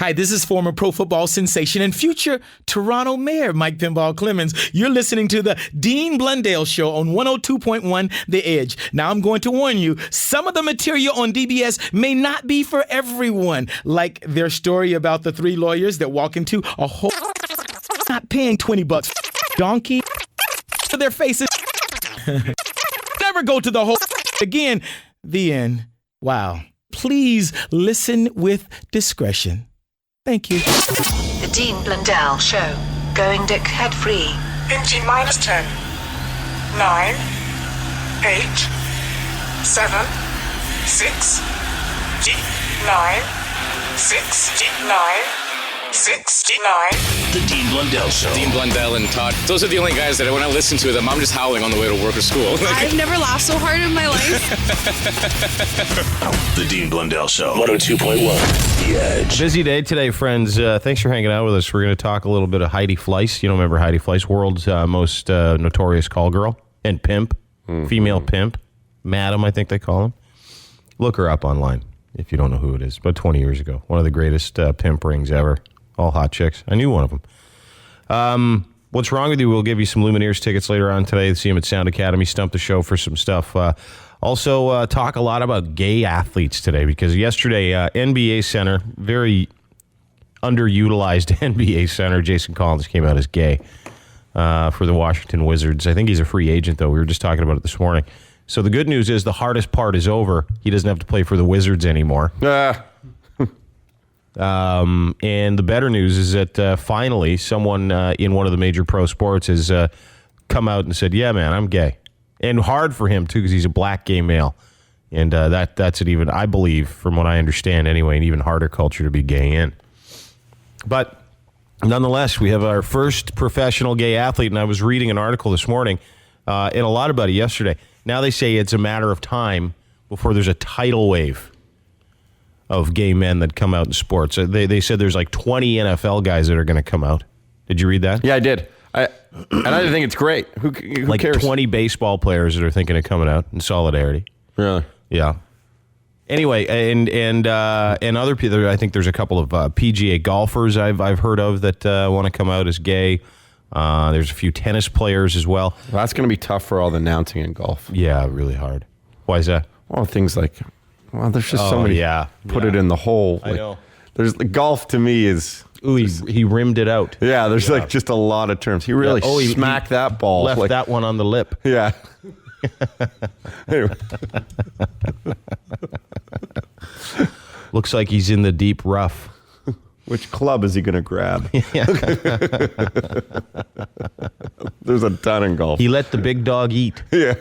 Hi, this is former pro football sensation and future Toronto Mayor Mike Pinball Clemens. You're listening to the Dean Blundell Show on 102.1 The Edge. Now, I'm going to warn you, some of the material on DBS may not be for everyone, like their story about the three lawyers that walk into a whole not paying $20 donkey for their faces. Never go to the whole again. The end. Wow. Please listen with discretion. Thank you. The Dean Blundell Show. Going dickhead free. In T minus 10, 9, 8, 7, 6, G, 9, 6, G, 9, 6, G, 9. The Dean Blundell Show. Dean Blundell and Todd. Those are the only guys that when I listen to them, I'm just howling on the way to work or school. I've never laughed so hard in my life. The Dean Blundell Show. 102.1 The Edge. Busy day today, friends. Thanks for hanging out with us. We're going to talk a little bit of Heidi Fleiss. You don't remember Heidi Fleiss, world's most notorious call girl and pimp, female pimp, madam, I think they call him. Look her up online if you don't know who it is. About 20 years ago, one of the greatest pimp rings ever. All hot chicks. I knew one of them. What's wrong with you? We'll give you some Lumineers tickets later on today. See him at Sound Academy. Stump the Show for some stuff. Also, talk a lot about gay athletes today because yesterday, NBA center, very underutilized NBA center, Jason Collins came out as gay for the Washington Wizards. I think he's a free agent, though. We were just talking about it this morning. So the good news is the hardest part is over. He doesn't have to play for the Wizards anymore. And the better news is that finally someone in one of the major pro sports has come out and said, yeah, man, I'm gay. And hard for him, too, because he's a black gay male. And that's an even, I believe, from what I understand anyway, an even harder culture to be gay in. But nonetheless, we have our first professional gay athlete, and I was reading an article this morning and a lot about it yesterday. Now they say it's a matter of time before there's a tidal wave of gay men that come out in sports. They said there's like 20 NFL guys that are going to come out. Did you read that? Yeah, I did. And I think it's great. Who like cares? 20 baseball players that are thinking of coming out in solidarity. Really? Yeah. Anyway, and other people. I think there's a couple of PGA golfers I've heard of that want to come out as gay. There's a few tennis players as well. Well, that's going to be tough for all the announcing in golf. Yeah, really hard. Why is that? Well, things like, well, there's just so many. Yeah, put it in the hole. I know. There's golf to me is. Ooh, he rimmed it out. Yeah, there's like just a lot of terms. He really smacked that ball. Left that one on the lip. Yeah. Anyway. Looks like he's in the deep rough. Which club is he going to grab? There's a ton in golf. He let the big dog eat. Yeah.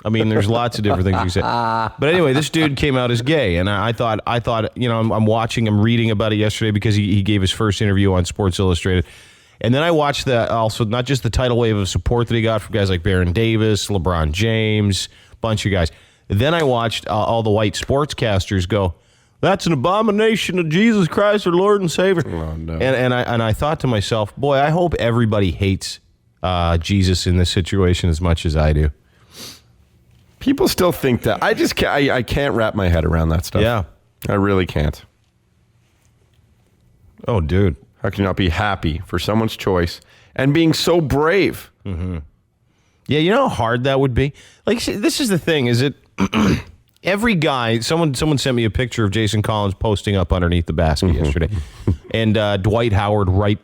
I mean, there's lots of different things you say. But anyway, this dude came out as gay, and I thought, you know, I'm watching him reading about it yesterday because he gave his first interview on Sports Illustrated. And then I watched also not just the tidal wave of support that he got from guys like Baron Davis, LeBron James, a bunch of guys. Then I watched all the white sportscasters go, that's an abomination of Jesus Christ, our Lord and Savior. Oh, no. And I thought to myself, boy, I hope everybody hates Jesus in this situation as much as I do. People still think that. I can't wrap my head around that stuff. Yeah. I really can't. Oh, dude. How can you not be happy for someone's choice and being so brave? Mm-hmm. Yeah, you know how hard that would be? Like, this is the thing, is it... Every guy, someone sent me a picture of Jason Collins posting up underneath the basket yesterday, and Dwight Howard right,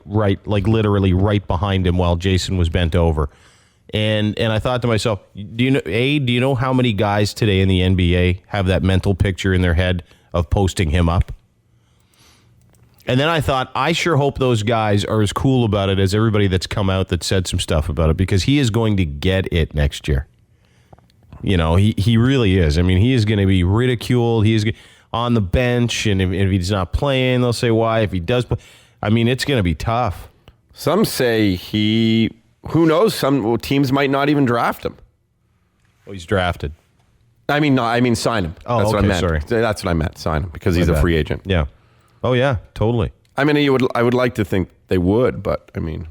like literally right behind him while Jason was bent over, and I thought to myself, do you know how many guys today in the NBA have that mental picture in their head of posting him up? And then I thought, I sure hope those guys are as cool about it as everybody that's come out that said some stuff about it, because he is going to get it next year. You know, he really is. I mean, he is going to be ridiculed. He is on the bench, and if he's not playing, they'll say why. If he does play, I mean, it's going to be tough. Some say who knows, some teams might not even draft him. Oh, he's drafted. I mean, sign him. Oh, that's okay, what I meant. sorry. That's what I meant, sign him, because he's a free agent. Yeah. Oh, yeah, totally. I mean, I would like to think they would, but, I mean.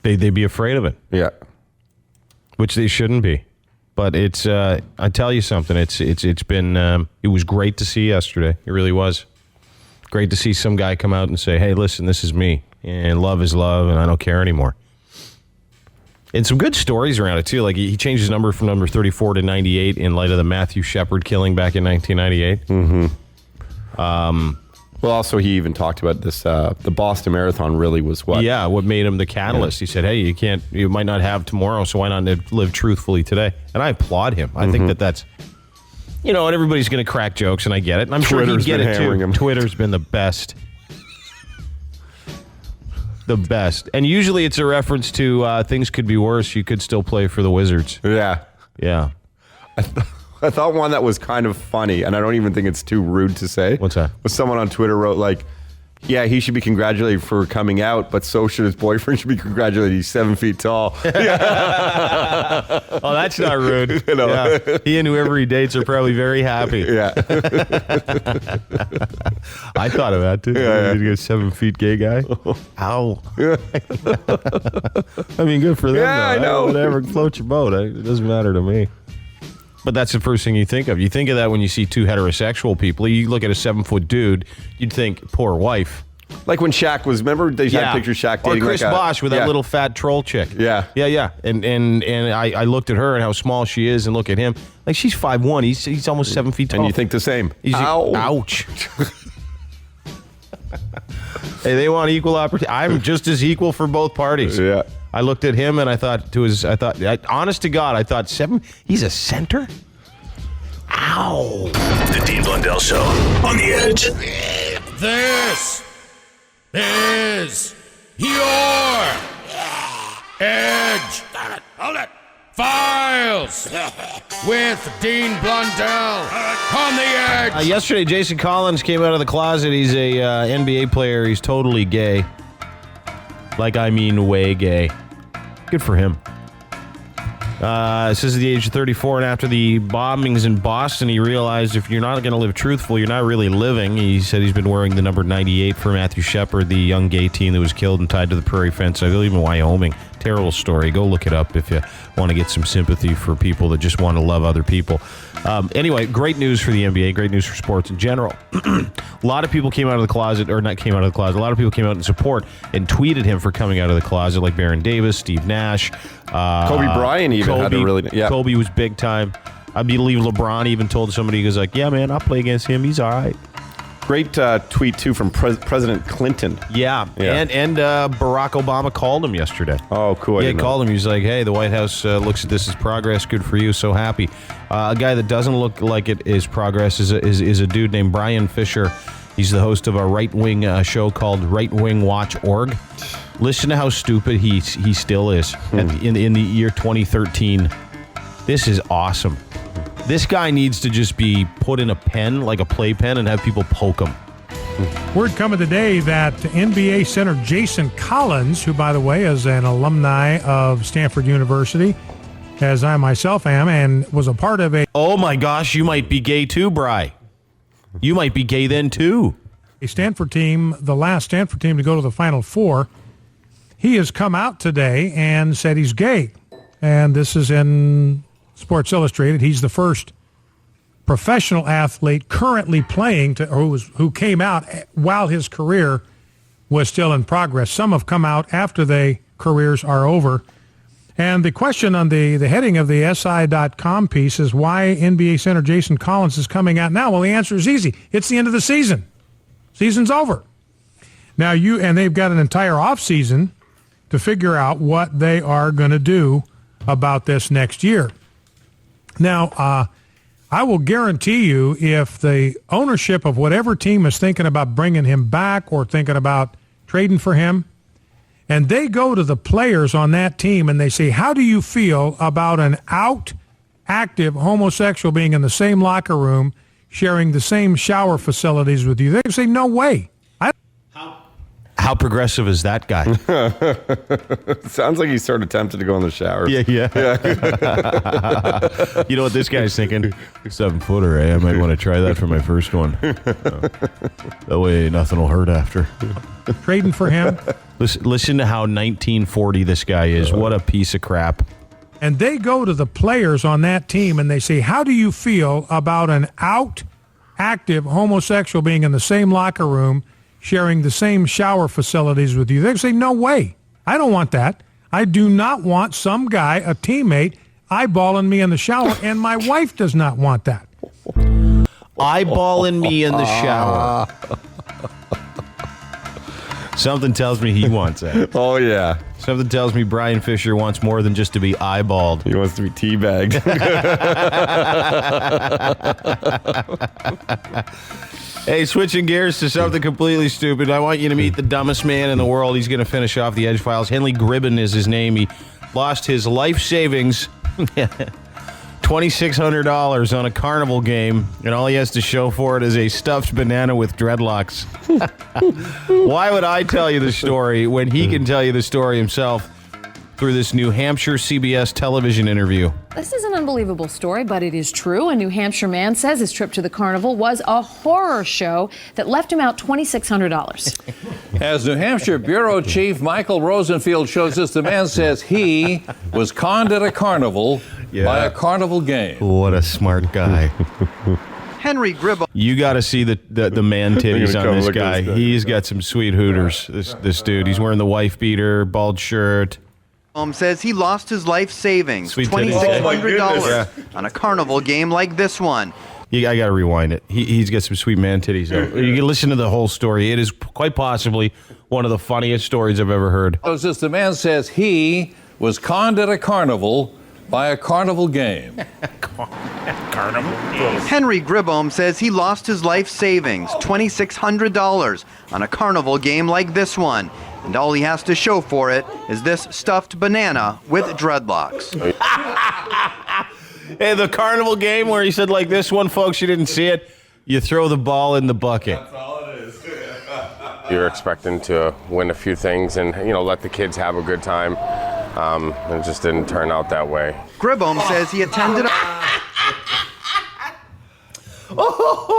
They'd be afraid of it. Yeah. Which they shouldn't be. But it's, I tell you something, it's been, it was great to see yesterday. It really was. great to see some guy come out and say, hey, listen, this is me, and love is love, and I don't care anymore. And some good stories around it, too. Like, he changed his number from number 34 to 98 in light of the Matthew Shepard killing back in 1998. Mm-hmm. Well, also, he even talked about this, the Boston Marathon really was what? Yeah, what made him the catalyst. He said, hey, you might not have tomorrow, so why not live truthfully today? And I applaud him. I think that's, and everybody's going to crack jokes, and I get it. And I'm sure he'd get it, too. Him. Twitter's been the best. The best. And usually it's a reference to things could be worse. You could still play for the Wizards. Yeah. Yeah. I thought one that was kind of funny, and I don't even think it's too rude to say. What's that? Was someone on Twitter wrote, like, yeah, he should be congratulated for coming out, but so should his boyfriend should be congratulated. He's 7 feet tall. Oh, that's not rude. Yeah. He and whoever he dates are probably very happy. Yeah. I thought of that, too. Yeah. Did you get a 7 feet gay guy? Ow. I mean, good for them, Yeah, though. I know. Whatever, float your boat. It doesn't matter to me. But that's the first thing you think of. You think of that when you see two heterosexual people. You look at a 7-foot dude, you'd think, poor wife. Like when Shaq was, remember they had pictures of Shaq dating or Chris like Bosh with that little fat troll chick. Yeah. Yeah. And I looked at her and how small she is, and look at him. Like, she's 5'1". He's almost 7 feet tall. And you think the same. Ouch. Hey, they want equal opportunity. I'm just as equal for both parties. Yeah. I looked at him and I thought, honest to God, I thought 7. He's a center. Ow. The Dean Blundell Show on the Edge. This is your Edge. Hold it. Files with Dean Blundell on the Edge. Yesterday, Jason Collins came out of the closet. He's a NBA player. He's totally gay. Like, I mean, way gay. Good for him. This is the age of 34, and after the bombings in Boston, he realized if you're not going to live truthful, you're not really living. He said he's been wearing the number 98 for Matthew Shepard, the young gay teen that was killed and tied to the prairie fence, I believe in Wyoming. Terrible story. Go look it up if you want to get some sympathy for people that just want to love other people. Anyway, great news for the NBA, great news for sports in general. A lot of people came out of the closet, or not came out of the closet, a lot of people came out in support and tweeted him for coming out of the closet, like Baron Davis, Steve Nash. Kobe Bryant even had a really... Yeah. Kobe was big time. I believe LeBron even told somebody, he goes like, yeah, man, I'll play against him. He's all right. Great tweet, too, from President Clinton. Yeah. And Barack Obama called him yesterday. Oh, cool. Yeah, he called him. He was like, hey, the White House looks at this as progress. Good for you. So happy. A guy that doesn't look like it is progress is a dude named Brian Fisher. He's the host of a right-wing show called RightWingWatch.org. Listen to how stupid he still is in the year 2013. This is awesome. This guy needs to just be put in a pen, like a playpen, and have people poke him. Word coming today that NBA center Jason Collins, who, by the way, is an alumni of Stanford University, as I myself am, and was a part of a... Oh, my gosh, you might be gay too, Bri. You might be gay then, too. A Stanford team, the last Stanford team to go to the Final Four. He has come out today and said he's gay. And this is in Sports Illustrated. He's the first professional athlete currently playing who came out while his career was still in progress. Some have come out after their careers are over. And the question on the heading of the SI.com piece is why NBA center Jason Collins is coming out now. Well, the answer is easy. It's the end of the season. Season's over. Now they've got an entire offseason to figure out what they are going to do about this next year. Now, I will guarantee you if the ownership of whatever team is thinking about bringing him back or thinking about trading for him, and they go to the players on that team and they say, how do you feel about an active homosexual being in the same locker room, sharing the same shower facilities with you? They say, no way. How progressive is that guy? Sounds like he's sort of tempted to go in the shower. Yeah. You know what this guy's thinking? 7-footer, I might want to try that for my first one. That way nothing will hurt after. Trading for him. Listen to how 1940 this guy is. What a piece of crap. And they go to the players on that team and they say, how do you feel about an active homosexual being in the same locker room, sharing the same shower facilities with you. They say, no way. I don't want that. I do not want some guy, a teammate, eyeballing me in the shower, and my wife does not want that. Eyeballing me in the shower. Something tells me he wants that. Oh, yeah. Something tells me Brian Fisher wants more than just to be eyeballed. He wants to be teabagged. Hey, switching gears to something completely stupid. I want you to meet the dumbest man in the world. He's going to finish off the Edgefiles. Henry Gribben is his name. He lost his life savings, $2,600 on a carnival game, and all he has to show for it is a stuffed banana with dreadlocks. Why would I tell you the story when he can tell you the story himself through this New Hampshire CBS television interview? This is an unbelievable story, but it is true. A New Hampshire man says his trip to the carnival was a horror show that left him out $2,600. As New Hampshire Bureau Chief Michael Rosenfield shows us, the man says he was conned at a carnival by a carnival game. What a smart guy. Henry Gribben. You got to see the man titties on this guy. He's got some sweet hooters, this dude. He's wearing the wife beater, bald shirt. Says he lost his life savings, $2,600 on a carnival game like this one. I got to rewind it. He's got some sweet man titties. You can listen to the whole story. It is quite possibly one of the funniest stories I've ever heard. The man says he was conned at a carnival by a carnival game. Henry Gribben says he lost his life savings, $2,600 on a carnival game like this one. And all he has to show for it is this stuffed banana with dreadlocks. Hey, the carnival game where he said, like this one, folks, you didn't see it. You throw the ball in the bucket. That's all it is. You're expecting to win a few things and, let the kids have a good time. It just didn't turn out that way. Gribben says he attended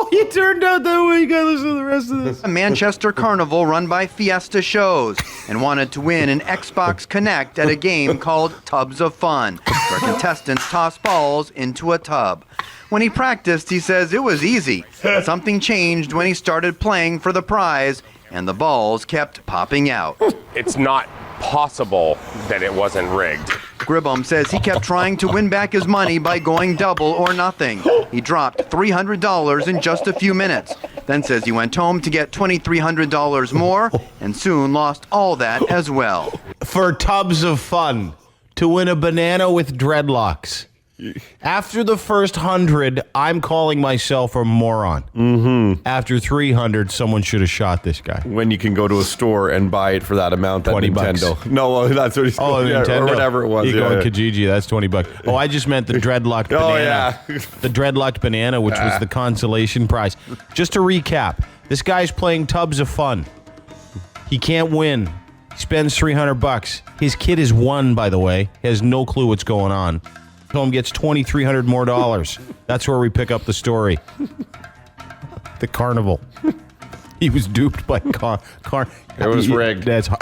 it turned out that way. You gotta listen to the rest of this. A Manchester carnival run by Fiesta Shows and wanted to win an Xbox Connect at a game called Tubs of Fun, where contestants toss balls into a tub. When he practiced, he says it was easy, but something changed when he started playing for the prize, and the balls kept popping out. It's not possible that it wasn't rigged. Gribben says he kept trying to win back his money by going double or nothing. He dropped $300 in just a few minutes, then says he went home to get $2,300 more and soon lost all that as well. For Tubs of Fun, to win a banana with dreadlocks. After the first 100, I'm calling myself a moron. Mm-hmm. After 300, someone should have shot this guy. When you can go to a store and buy it for that amount, that $20. Nintendo. No, well, that's what he's Nintendo. or whatever it was. You go on Kijiji, that's $20. Oh, I just meant the dreadlocked banana. Oh, yeah. The dreadlocked banana, which was the consolation prize. Just to recap, this guy's playing Tubs of Fun. He can't win. He spends $300. His kid is one, by the way. He has no clue what's going on. Home gets $2,300 more. That's where we pick up the story. The carnival. He was duped by It was rigged. That's hard.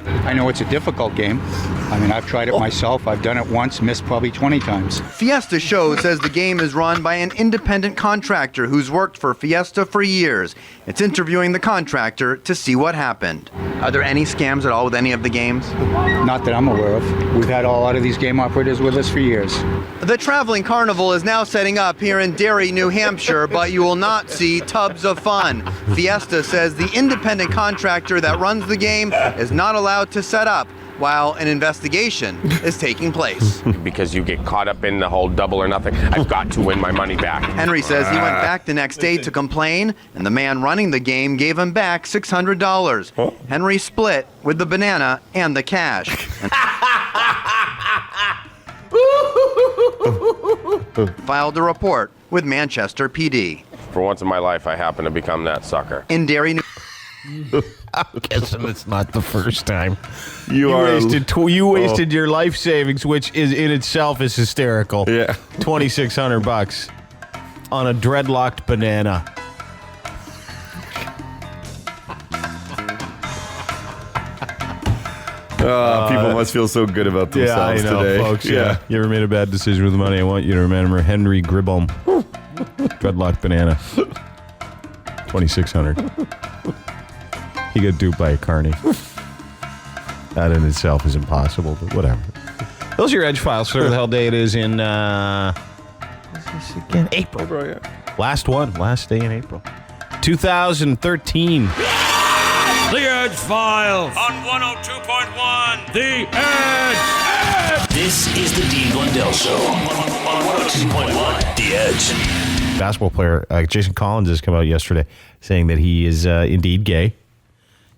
I know it's a difficult game. I mean, I've tried it myself. I've done it once, missed probably 20 times. Fiesta Show says the game is run by an independent contractor who's worked for Fiesta for years. It's interviewing the contractor to see what happened. Are there any scams at all with any of the games? Not that I'm aware of. We've had a lot of these game operators with us for years. The traveling carnival is now setting up here in Derry, New Hampshire, but you will not see Tubs of Fun. Fiesta says the independent contractor that runs the game is not allowed to set up while an investigation is taking place. Because you get caught up in the whole double or nothing. I've got to win my money back. Henry says he went back the next day to complain, and the man running the game gave him back $600. Huh? Henry split with the banana and the cash. Filed a report with Manchester PD. For once in my life, I happen to become that sucker. In Derry, New I'm guessing it's not the first time. You wasted your life savings, which is in itself is hysterical. Yeah. $2,600 on a dreadlocked banana. People must feel so good about themselves today. today. Folks. Yeah. You ever made a bad decision with money? I want you to remember Henry Gribben. Dreadlock banana. 2,600. He got duped by a carny. That in itself is impossible, but whatever. Those are your Edgefiles. Whatever the hell day it is in, what's this again? April. Last day in April. 2013. The Edgefiles on 102.1 The Edge. This is the Dean Blundell Show on 102.1 The Edge. Basketball player Jason Collins has come out yesterday saying that he is indeed gay.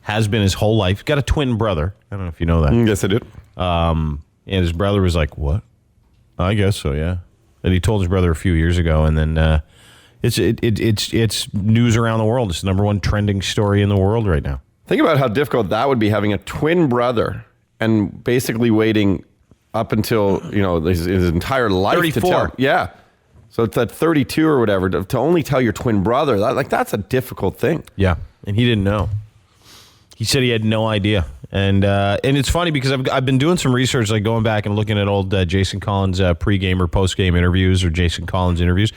Has been his whole life. Got a twin brother. I don't know if you know that. Yes, I did. And his brother was like, "What? I guess so, yeah." And he told his brother a few years ago, and then it's news around the world. It's the number one trending story in the world right now. Think about how difficult that would be, having a twin brother and basically waiting up until his entire life 34. to tell. Yeah, so it's at 32 or whatever to only tell your twin brother. That's a difficult thing. Yeah, and he didn't know. He said he had no idea, and it's funny because I've been doing some research, like going back and looking at old Jason Collins pregame or postgame interviews or Jason Collins interviews,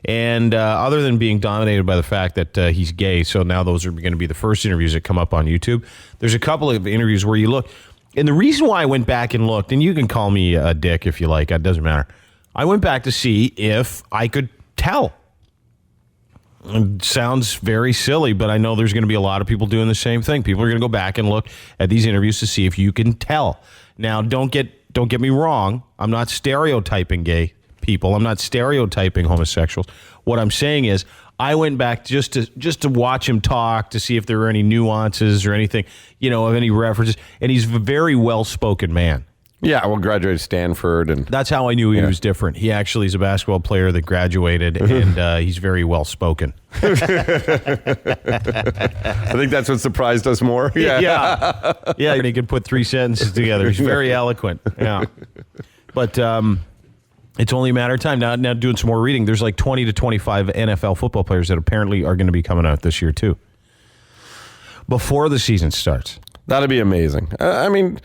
and other than being dominated by the fact that he's gay, so now those are going to be the first interviews that come up on YouTube. There's a couple of interviews where you look, and the reason why I went back and looked, and you can call me a dick if you like, it doesn't matter. I went back to see if I could tell. It sounds very silly, but I know there's going to be a lot of people doing the same thing. People are going to go back and look at these interviews to see if you can tell. Now, don't get me wrong. I'm not stereotyping gay people. I'm not stereotyping homosexuals. What I'm saying is, I went back just to watch him talk, to see if there were any nuances or anything, of any references. And he's a very well-spoken man. Yeah, well, graduated Stanford, and that's how I knew he was different. He actually is a basketball player that graduated, and he's very well spoken. I think that's what surprised us more. Yeah. And he could put 3 sentences together. He's very eloquent. Yeah, but it's only a matter of time. Now doing some more reading. There's like 20 to 25 NFL football players that apparently are going to be coming out this year too, before the season starts. That'd be amazing. I mean,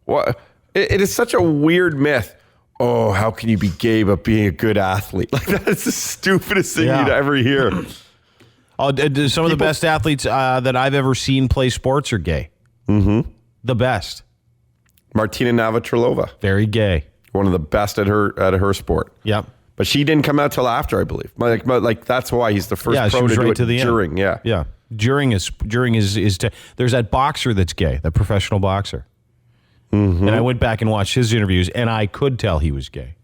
what? It is such a weird myth. Oh, how can you be gay but being a good athlete? Like, that's the stupidest thing you'd ever hear. Some of the best athletes that I've ever seen play sports are gay. Mm-hmm. The best. Martina Navratilova. Very gay. One of the best at her sport. Yep. But she didn't come out till after, I believe. Like that's why he's the first pro to do it during. End. Yeah. During is there's that boxer that's gay, that professional boxer. Mm-hmm. And I went back and watched his interviews, and I could tell he was gay.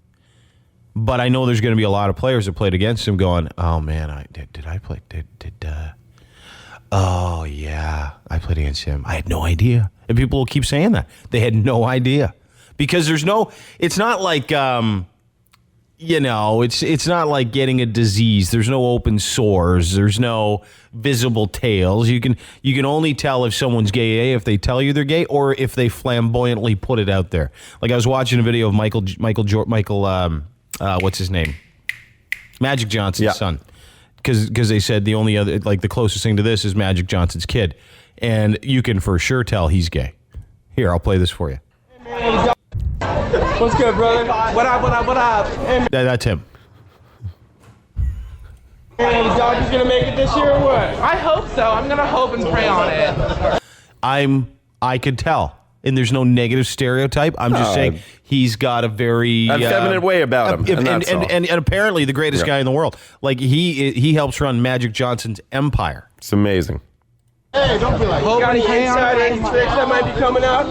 But I know there's going to be a lot of players that played against him going, "Oh man, did I play? Oh yeah, I played against him. I had no idea." And people will keep saying that they had no idea because it's not like it's not like getting a disease. There's no open sores. There's no visible tails. You can only tell if someone's gay if they tell you they're gay or if they flamboyantly put it out there. Like I was watching a video of Michael what's his name? Magic Johnson's son. Because they said the only other, like the closest thing to this is Magic Johnson's kid. And you can for sure tell he's gay. Here, I'll play this for you. What's good, brother? What up? Hey, that's him. man, the Dodgers gonna make it this year or what? I hope so. I'm gonna hope and pray on it. I could tell. And there's no negative stereotype. I'm just saying he's got a very effeminate way about him. And apparently the greatest guy in the world. Like he helps run Magic Johnson's empire. It's amazing. Hey, don't be like, got any insider tricks that might be coming out?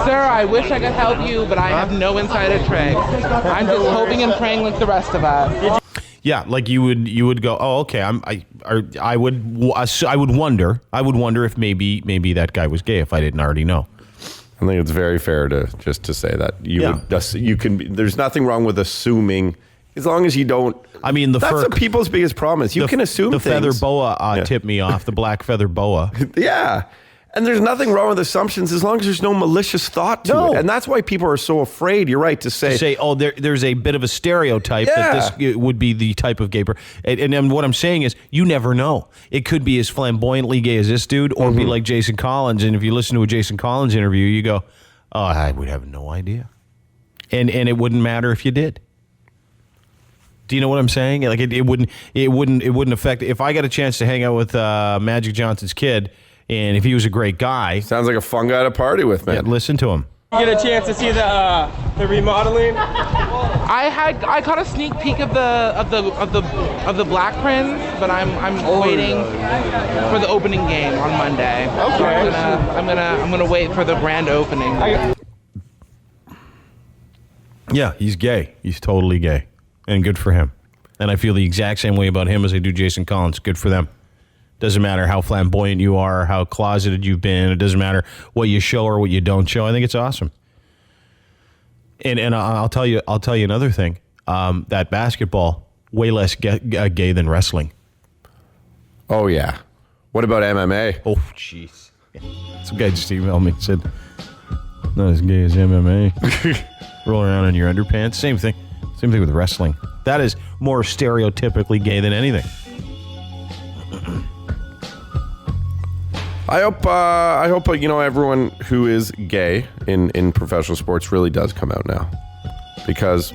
Sir, I wish I could help you, but I have no insider tricks. I'm just hoping and praying like the rest of us. Yeah, like you would go, oh, okay. I would wonder if maybe that guy was gay if I didn't already know. I think it's very fair to say that you can. There's nothing wrong with assuming, as long as you don't. I mean, that's the people's biggest problem is you can assume the things. Feather boa tipped me off. The black feather boa. Yeah. And there's nothing wrown with assumptions as long as there's no malicious thought to it. And that's why people are so afraid, you're right, to say, oh, there's a bit of a stereotype that this would be the type of gay person. And what I'm saying is, you never know. It could be as flamboyantly gay as this dude or be like Jason Collins. And if you listen to a Jason Collins interview, you go, oh, I would have no idea. And it wouldn't matter if you did. Do you know what I'm saying? Like it wouldn't affect. If I got a chance to hang out with Magic Johnson's kid, and if he was a great guy, sounds like a fun guy to party with, man. Yeah, listen to him. You get a chance to see the remodeling. I caught a sneak peek of the Black Prince, but I'm waiting for the opening game on Monday. Okay. So I'm gonna wait for the grand opening. Yeah, he's gay. He's totally gay. And good for him. And I feel the exact same way about him as I do Jason Collins. Good for them. Doesn't matter how flamboyant you are, how closeted you've been. It doesn't matter what you show or what you don't show. I think it's awesome. And I'll tell you another thing. That basketball, way less gay than wrestling. Oh, yeah. What about MMA? Oh, jeez. Some guy just emailed me and said, not as gay as MMA. Roll around in your underpants. Same thing. Same thing with wrestling. That is more stereotypically gay than anything. I hope everyone who is gay in professional sports really does come out now, because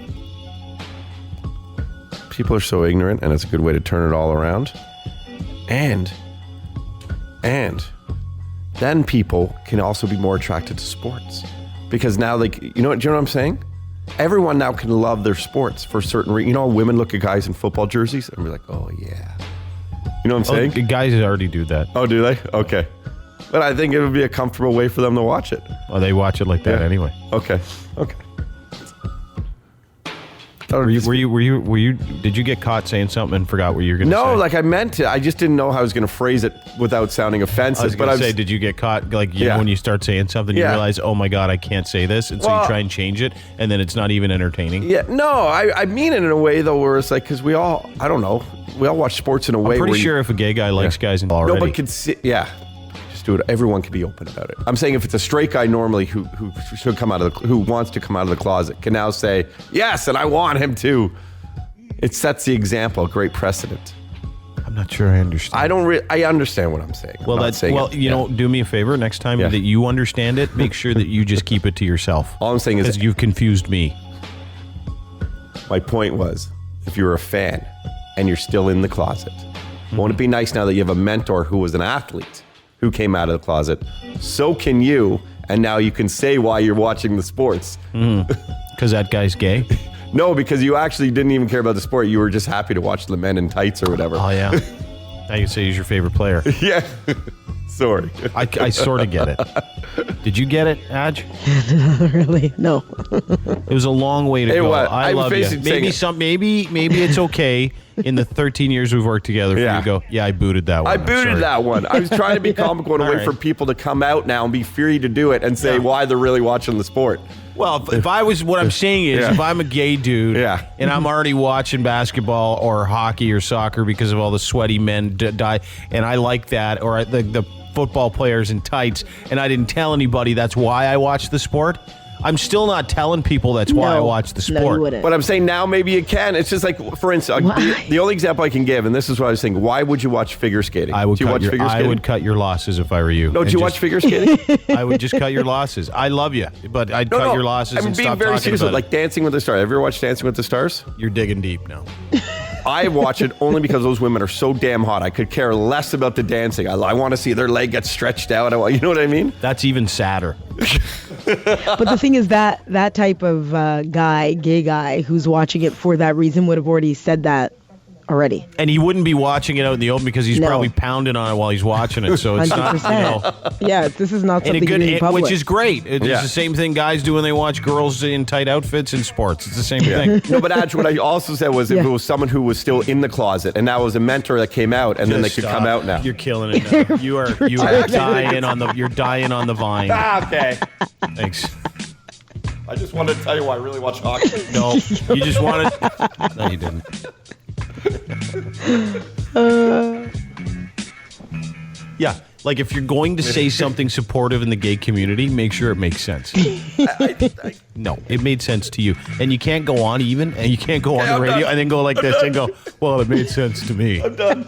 people are so ignorant, and it's a good way to turn it all around. And then people can also be more attracted to sports, because now do you know what I'm saying? Everyone now can love their sports for certain reasons. You know, women look at guys in football jerseys and be like, oh, yeah. You know what I'm saying? Guys already do that. Oh, do they? Okay. But I think it would be a comfortable way for them to watch it. Oh, they watch it like that anyway. Okay. Were you? Did you get caught saying something and forgot what you were going to say? No, like I meant to. I just didn't know how I was going to phrase it without sounding offensive. I was going to say, did you get caught? Like when you start saying something, you realize, oh my God, I can't say this, and so you try and change it, and then it's not even entertaining. Yeah, no, I mean it in a way though, where it's like, because we all watch sports in a way. I'm pretty sure if a gay guy likes guys already, nobody can see. Yeah. Do it. Everyone can be open about it. I'm saying if it's a straight guy normally who should come out of who wants to come out of the closet can now say yes, and I want him to. It sets the example, great precedent. I'm not sure I understand. I understand what I'm saying. Well, do me a favor. Next time that you understand it, make sure that you just keep it to yourself. All I'm saying is you've confused me. My point was, if you're a fan and you're still in the closet, won't it be nice now that you have a mentor who was an athlete who came out of the closet? So can you, and now you can say why you're watching the sports. Because that guy's gay? No, because you actually didn't even care about the sport. You were just happy to watch the men in tights or whatever. Oh, yeah. Now you say he's your favorite player. Yeah. Sorry. I sort of get it. Did you get it, Adj? Not really. No. It was a long way to go. I love you. Maybe it's okay in the 13 years we've worked together for you to go, yeah, I booted that one. I booted that one. I was trying to be comical in a way for people to come out now and be free to do it and say why they're really watching the sport. Well, if I was, what I'm saying is, if I'm a gay dude and I'm already watching basketball or hockey or soccer because of all the sweaty men die, and I like that, or the football players in tights, and I didn't tell anybody that's why I watch the sport, I'm still not telling people that's why I watch the sport. No, you wouldn't. But I'm saying now maybe you can. It's just like, for instance, the only example I can give, and this is what I was thinking, why would you watch figure skating? I would cut your losses if I were you. No, do you watch figure skating? I would just cut your losses. I love you, but I'd cut your losses and stop talking about it. Like Dancing with the Stars. Have you ever watched Dancing with the Stars? You're digging deep now. I watch it only because those women are so damn hot. I could care less about the dancing. I want to see their leg get stretched out. You know what I mean? That's even sadder. But the thing is that type of gay guy who's watching it for that reason would have already said that already. And he wouldn't be watching it out in the open because he's probably pounding on it while he's watching it. So it's 100%. Not, yeah, this is not something in public. Which is great. It's the same thing guys do when they watch girls in tight outfits in sports. It's the same thing. No, but Adj, what I also said was if it was someone who was still in the closet and now was a mentor that came out and then they could come out now. You're killing it now. You are dying on the vine. Okay. Thanks. I just wanted to tell you why I really watch hockey. No, you just wanted. No, you didn't. Yeah, like if you're going to say something supportive in the gay community, make sure it makes sense. No, it made sense to you. And you can't go on even, and you can't go on the radio and then go like this and go, well, it made sense to me. I'm done.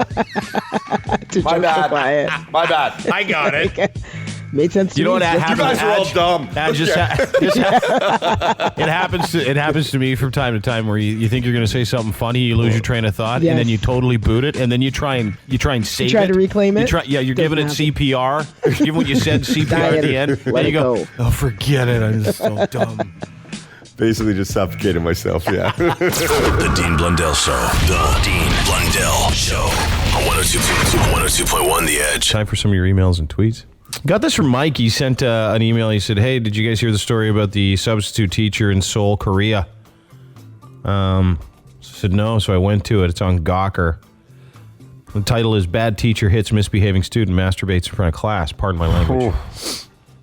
My bad. I got it. Okay. Made sense to You know me. what that happens? You guys are all dumb. It happens to me from time to time where you think you're going to say something funny, you lose your train of thought, and then you totally boot it, and then you try and save it. You try to reclaim it? You're giving it CPR. Even when you said CPR at the end, then you go, oh, forget it. I'm just so dumb. Basically just suffocated myself, yeah. The Dean Blundell Show. The Dean Blundell Show. On 102.1 The Edge. Time for some of your emails and tweets. Got this from Mike. He sent an email. He said, hey, did you guys hear the story about the substitute teacher in Seoul, Korea? I said, no, so I went to it. It's on Gawker. The title is Bad Teacher Hits Misbehaving Student Masturbates in Front of Class. Pardon my language. Ooh,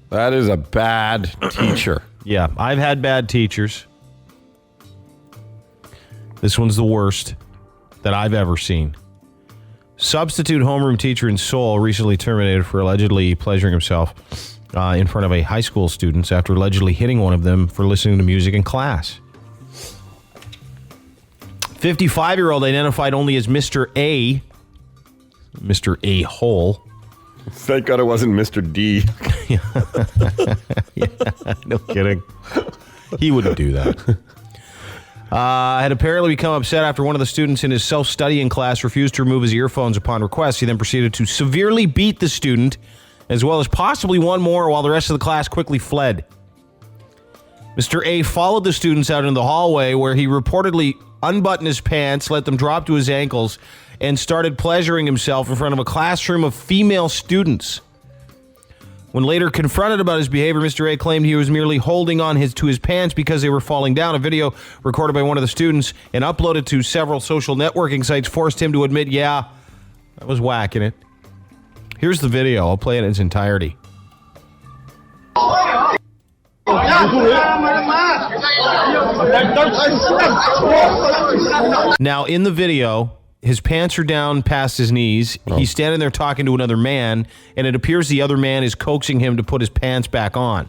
that is a bad teacher. Yeah, I've had bad teachers. This one's the worst that I've ever seen. Substitute homeroom teacher in Seoul recently terminated for allegedly pleasuring himself in front of a high school students after allegedly hitting one of them for listening to music in class. 55-year-old identified only as Mr. A. Mr. A-hole. Thank God it wasn't Mr. D. Yeah, no kidding. He wouldn't do that. Had apparently become upset after one of the students in his self-studying class refused to remove his earphones upon request. He then proceeded to severely beat the student, as well as possibly one more, while the rest of the class quickly fled. Mr. A followed the students out into the hallway, where he reportedly unbuttoned his pants, let them drop to his ankles, and started pleasuring himself in front of a classroom of female students. When later confronted about his behavior, Mr. A claimed he was merely holding on to his pants because they were falling down. A video recorded by one of the students and uploaded to several social networking sites forced him to admit, yeah, I was whacking it. Here's the video. I'll play it in its entirety. Now, in the video, his pants are down past his knees. He's standing there talking to another man, and it appears the other man is coaxing him to put his pants back on.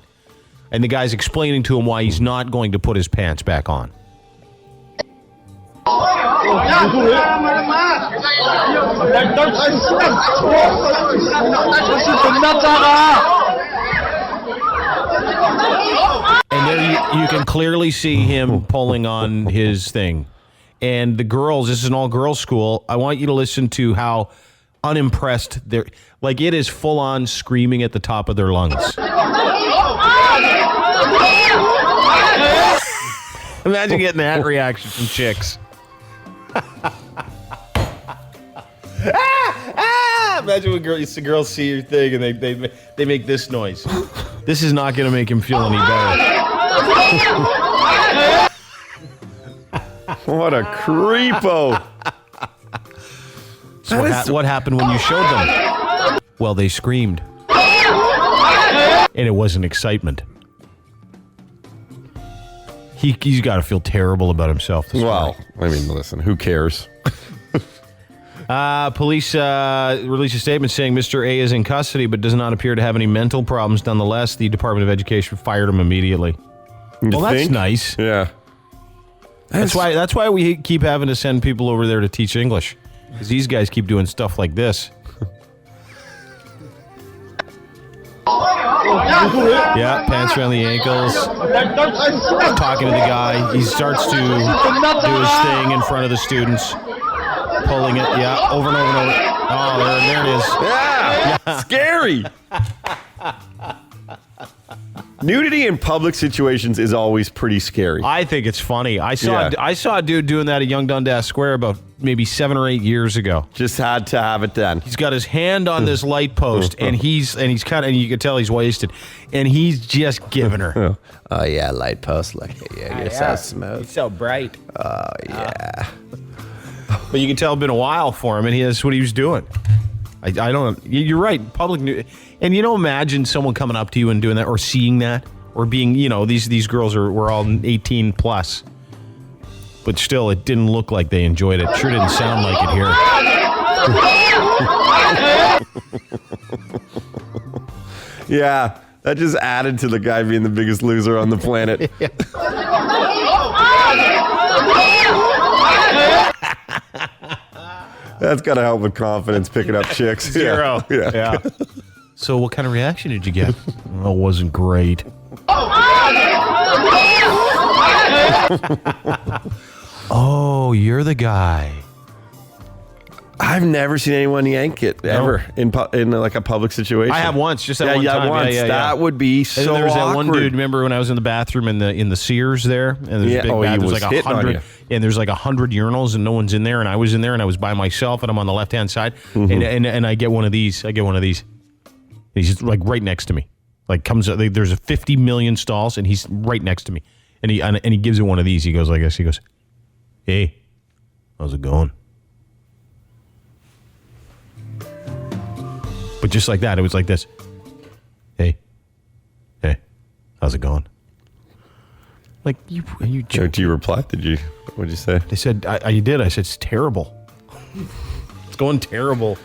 And the guy's explaining to him why he's not going to put his pants back on. And there you can clearly see him pulling on his thing. And the girls, this is an all-girls school, I want you to listen to how unimpressed they're... Like, it is full-on screaming at the top of their lungs. Imagine getting that reaction from chicks. Imagine when girls see your thing and they make this noise. This is not going to make him feel any better. What a creepo. So what happened when you showed them? Well, they screamed. And it wasn't excitement. He's got to feel terrible about himself. Well, I mean, listen, who cares? Police released a statement saying Mr. A is in custody but does not appear to have any mental problems. Nonetheless, the Department of Education fired him immediately. Well, that's nice. Yeah. That's why we keep having to send people over there to teach English, because these guys keep doing stuff like this. Yeah, pants around the ankles. Talking to the guy. He starts to do his thing in front of the students. Pulling it, yeah, over and over and over. Oh, there it is. Yeah. Scary. Nudity in public situations is always pretty scary. I think it's funny. I saw a dude doing that at Young Dundas Square about maybe 7 or 8 years ago. Just had to have it done. He's got his hand on this light post, and he's kind of, and you can tell he's wasted, and he's just giving her. Oh yeah, light post. Look at you. You're so smooth. He's so bright. Oh yeah. But you can tell it's been a while for him, and that's what he was doing. I don't. You're right. Public, and imagine someone coming up to you and doing that, or seeing that, or being, these girls were all 18 plus, but still, it didn't look like they enjoyed it. Sure didn't sound like it here. Yeah, that just added to the guy being the biggest loser on the planet. That's got to help with confidence, picking up chicks. Zero. Yeah. So what kind of reaction did you get? Oh, it wasn't great. Oh, you're the guy. I've never seen anyone yank it ever in like a public situation. I have once, just that one time. Once. Yeah. That would be so awkward. There was that one dude. Remember when I was in the bathroom in the Sears there, and there's a big bathroom. There's like 100, and there's like 100 urinals, and no one's in there. And I was in there, and I was by myself, and I'm on the left hand side, and I get one of these. He's like right next to me. Like comes up. There's a 50 million stalls, and he's right next to me, and he gives it one of these. He goes like this. He goes, "Hey, how's it going?" But just like that, it was like this. Hey, how's it going? Like, you do you reply? What did you say? They said, you did. I said, it's terrible. It's going terrible.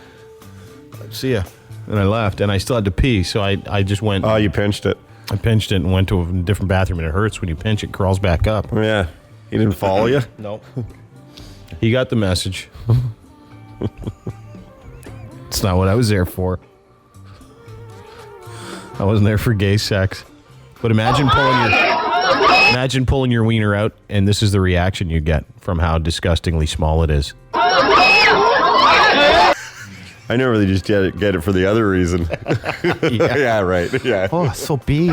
See ya. And I left, and I still had to pee, so I just went. Oh, you pinched it. I pinched it and went to a different bathroom, and it hurts when you pinch it, crawls back up. Yeah. He didn't follow you? No. He got the message. It's not what I was there for. I wasn't there for gay sex. But imagine pulling your wiener out, and this is the reaction you get from how disgustingly small it is. I never really just get it for the other reason. Yeah, right. Yeah. Oh, it's so big.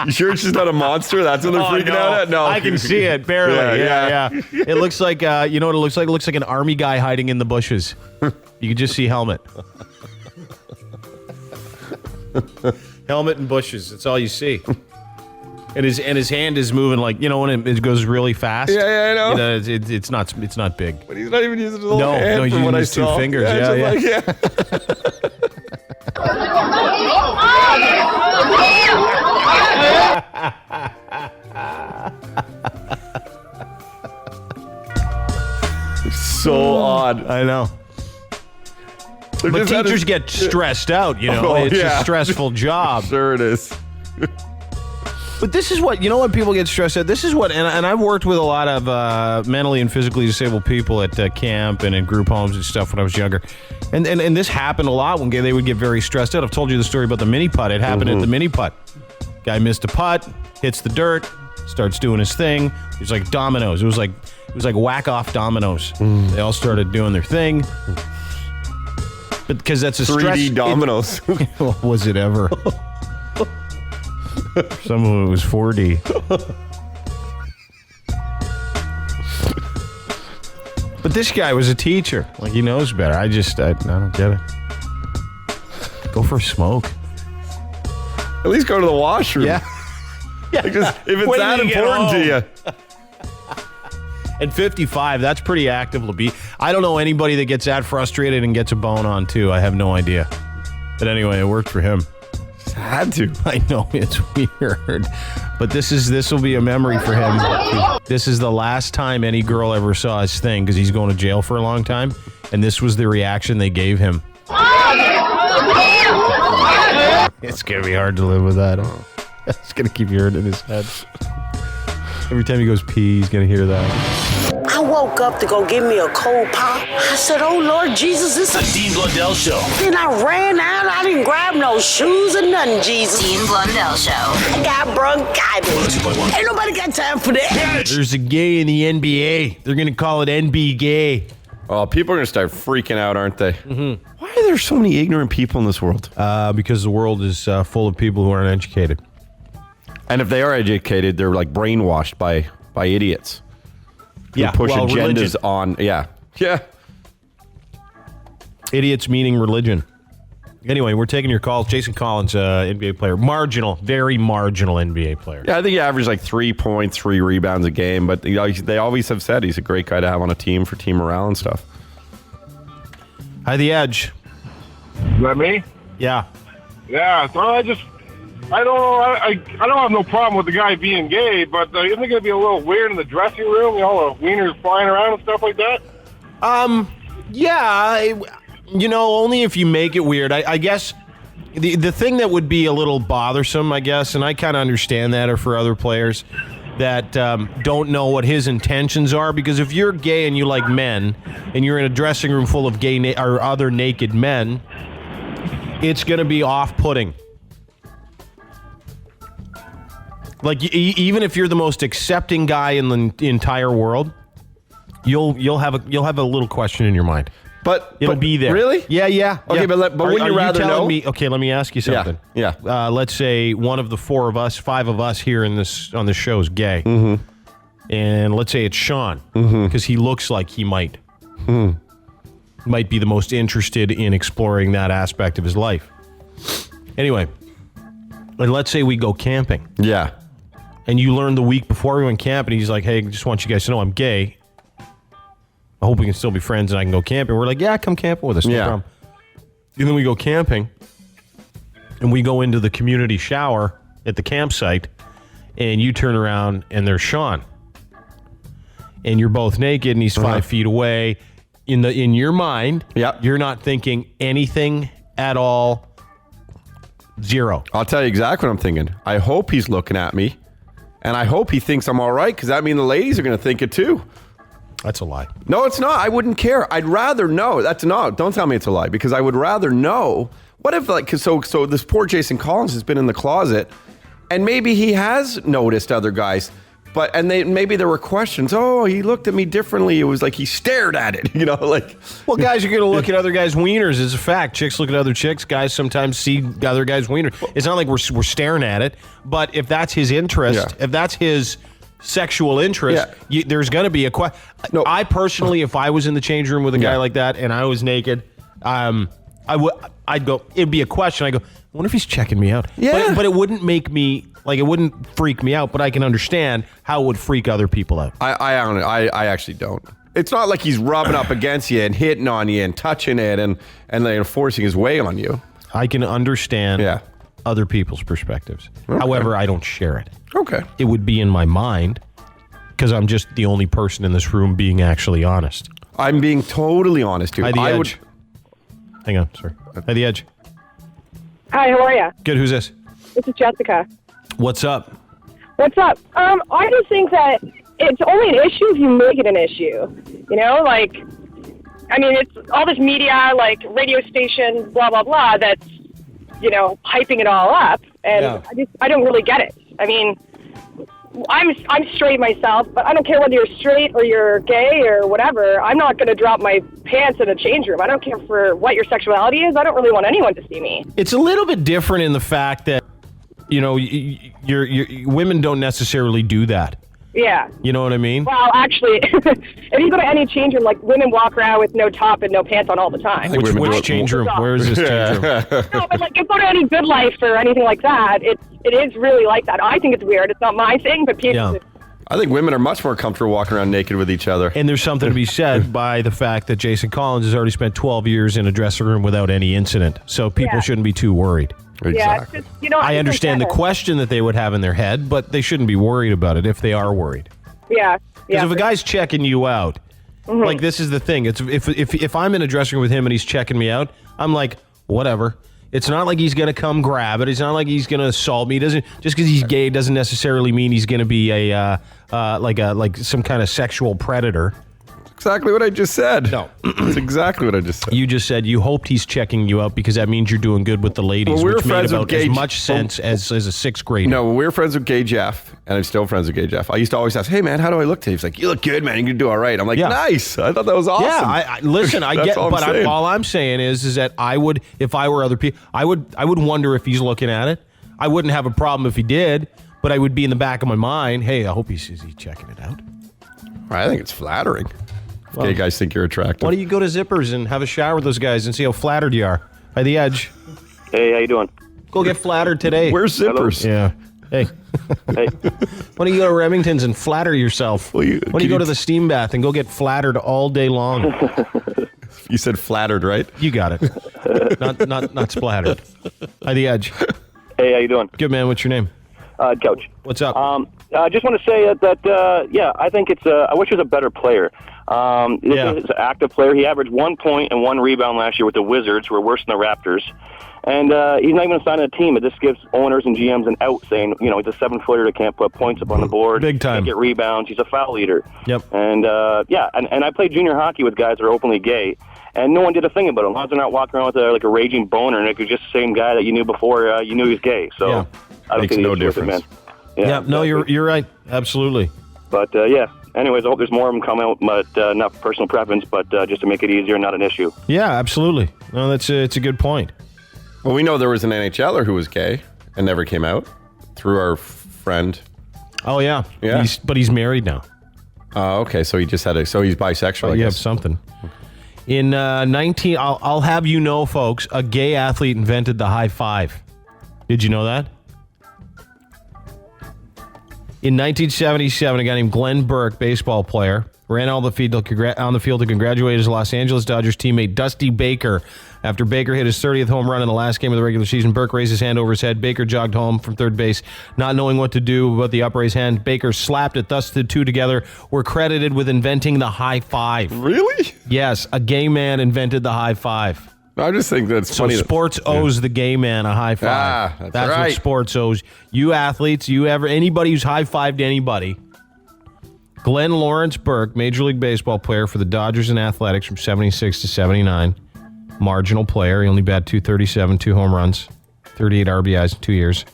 You sure it's just not a monster? That's what they're freaking out at? No. I can see it, barely. Yeah. It looks like, you know what it looks like? It looks like an army guy hiding in the bushes. You can just see helmet. Helmet and bushes. That's all you see. And his hand is moving like, you know, when it goes really fast. Yeah, I know. You know, it's not big. But he's not even using his little hand. No, he's using his two fingers. Yeah. So odd. I know. But teachers get stressed out, you know. It's a stressful job. Sure it is. But this is what, you know, when people get stressed out, this is what, and I've worked with a lot of mentally and physically disabled people at camp and in group homes and stuff when I was younger. And this happened a lot when they would get very stressed out. I've told you the story about the mini putt. It happened at the mini putt. Guy missed a putt, hits the dirt, starts doing his thing. It was like dominoes. It was like whack off dominoes. They all started doing their thing. But because that's a 3D dominoes. Was it ever? Some of it was 4D. But this guy was a teacher. Like, he knows better. I don't get it. Go for a smoke. At least go to the washroom. Yeah. Because if it's that important to you. At 55, that's pretty active to be. I don't know anybody that gets that frustrated and gets a bone on, too. I have no idea. But anyway, it worked for him. Had to. I know, it's weird. But this will be a memory for him. This is the last time any girl ever saw his thing because he's going to jail for a long time. And this was the reaction they gave him. It's going to be hard to live with that. It's going to keep hearing it in his head. Every time he goes pee, he's going to hear that. I woke up to go get me a cold pop. I said, oh, Lord Jesus, it's The Dean Blundell Show. Then I ran out. I didn't grab no shoes or nothing, Jesus. Dean Blundell Show. I got bronchitis. Ain't nobody got time for that. There's a gay in the NBA. They're going to call it NB gay. Oh, people are going to start freaking out, aren't they? Mm-hmm. Why are there so many ignorant people in this world? Because the world is full of people who aren't educated. And if they are educated, they're like brainwashed by idiots. Who push agendas religion. On. Yeah. Idiots meaning religion. Anyway, we're taking your calls. Jason Collins, NBA player. Very marginal NBA player. Yeah, I think he averaged like 3 points, 3 rebounds a game. But they always have said he's a great guy to have on a team for team morale and stuff. Hi, The Edge. Is that me? Yeah. Yeah, so I don't have no problem with the guy being gay, but isn't it going to be a little weird in the dressing room? You know, the wieners flying around and stuff like that? Yeah, you know, only if you make it weird. I guess the thing that would be a little bothersome, I guess, and I kind of understand that or for other players, that don't know what his intentions are. Because if you're gay and you like men, and you're in a dressing room full of gay or other naked men, it's going to be off-putting. Like even if you're the most accepting guy in the entire world, you'll have a little question in your mind. But it'll be there. Really? Yeah. Okay, but wouldn't you rather know? Okay, let me ask you something. Yeah. Let's say one of the five of us here on the show is gay, and let's say it's Sean, because he looks like he might be the most interested in exploring that aspect of his life. Anyway, and let's say we go camping. Yeah. And you learn the week before we went camping, he's like, hey, just want you guys to know I'm gay. I hope we can still be friends and I can go camping. We're like, yeah, come camping with us. No problem. And then we go camping and we go into the community shower at the campsite and you turn around and there's Sean. And you're both naked and he's 5 feet away. In your mind, you're not thinking anything at all. Zero. I'll tell you exactly what I'm thinking. I hope he's looking at me and I hope he thinks I'm all right, because that means the ladies are going to think it too. That's a lie. No, it's not. I wouldn't care. I'd rather know. Don't tell me it's a lie, because I would rather know. What if, like, so this poor Jason Collins has been in the closet and maybe he has noticed other guys, maybe there were questions. Oh, he looked at me differently. It was like he stared at it, like. Well, guys are going to look at other guys' wieners. It's a fact. Chicks look at other chicks. Guys sometimes see other guys' wieners. It's not like we're staring at it, but if that's his interest, if that's his sexual interest, there's going to be a question. No. I personally, if I was in the change room with a guy like that and I was naked, I'd go, it'd be a question. I go, I wonder if he's checking me out. Yeah. But it wouldn't make me, like, it wouldn't freak me out, but I can understand how it would freak other people out. I actually don't. It's not like he's rubbing up against you and hitting on you and touching it and like forcing his way on you. I can understand other people's perspectives. Okay. However, I don't share it. Okay. It would be in my mind because I'm just the only person in this room being actually honest. I'm being totally honest here. Hang on, sorry. Hi, The Edge. Hi, how are you? Good, who's this? This is Jessica. What's up? What's up? I just think that it's only an issue if you make it an issue. It's all this media, like radio station, blah, blah, blah, that's, hyping it all up. And I don't really get it. I mean, I'm straight myself, but I don't care whether you're straight or you're gay or whatever. I'm not going to drop my pants in a change room. I don't care for what your sexuality is. I don't really want anyone to see me. It's a little bit different in the fact that, women don't necessarily do that. Yeah. You know what I mean? Well, actually, if you go to any change room, like, women walk around with no top and no pants on all the time. Which change room? Where is this change room? No, but like, you go to any Good Life or anything like that, it is really like that. I think it's weird. It's not my thing, but people... Yeah. I think women are much more comfortable walking around naked with each other. And there's something to be said by the fact that Jason Collins has already spent 12 years in a dressing room without any incident. So people shouldn't be too worried. Yeah, it's just, I understand the question that they would have in their head, but they shouldn't be worried about it if they are worried. Yeah. Because if a guy's checking you out, like, this is the thing. It's if I'm in a dressing room with him and he's checking me out, I'm like, whatever. It's not like he's going to come grab it. It's not like he's going to assault me. Just because he's gay doesn't necessarily mean he's going to be like some kind of sexual predator. Exactly what I just said. No. That's exactly what I just said. You just said you hoped he's checking you out because that means you're doing good with the ladies, which made about as much sense as a sixth grader. No, we were friends with Gay Jeff, and I'm still friends with Gay Jeff. I used to always ask, hey, man, how do I look today? He's like, you look good, man. You can do all right. I'm like, nice. I thought that was awesome. Yeah, listen, I get, but all I'm saying is that I would, if I were other people, I would wonder if he's looking at it. I wouldn't have a problem if he did, but I would be in the back of my mind, hey, I hope he's checking it out. I think it's flattering. Gay guys think you're attractive. Why don't you go to Zippers and have a shower with those guys and see how flattered you are? By The Edge. Hey, how you doing? Go get flattered today. Where's Zippers? Hello? Yeah. Hey. Hey. Why don't you go to Remington's and flatter yourself? Why don't you go to the steam bath and go get flattered all day long? You said flattered, right? You got it. not splattered. By The Edge. Hey, how you doing? Good, man. What's your name? Coach. What's up? I just want to say that I think it's. I wish he was a better player. This is an active player. He averaged 1 point and 1 rebound last year with the Wizards, who are worse than the Raptors. And he's not even assigned a team. It just gives owners and GMs an out, saying, he's a 7-footer that can't put points up on the board. Big time. Can't get rebounds. He's a foul leader. Yep. And, and I played junior hockey with guys that are openly gay, and no one did a thing about it. As long as they're not walking around with a raging boner, and it was just the same guy that you knew before you knew he was gay. So I don't Makes think no it's worth it, difference. man. Yeah, no, you're right. Absolutely. But, anyways, I hope there's more of them come out, but not for personal preference, but just to make it easier, not an issue. Yeah, absolutely. No, it's a good point. Well, we know there was an NHLer who was gay and never came out through our friend. Oh, yeah. Yeah. But he's married now. Oh, okay. So he just had so he's bisexual, I You have guess. something. In I'll have you know, folks, a gay athlete invented the high five. Did you know that? In 1977, a guy named Glenn Burke, baseball player, ran on the field to congratulate his Los Angeles Dodgers teammate Dusty Baker. After Baker hit his 30th home run in the last game of the regular season, Burke raised his hand over his head. Baker jogged home from third base, not knowing what to do about the upraised hand. Baker slapped it. Thus, the two together were credited with inventing the high five. Really? Yes, a gay man invented the high five. I just think that's So funny. sports owes the gay man a high five. Ah, that's what right. sports owes. You athletes, anybody who's high-fived anybody. Glenn Lawrence Burke, Major League Baseball player for the Dodgers and Athletics from 76 to 79. Marginal player. He only batted .237, 2 home runs, 38 RBIs in 2 years.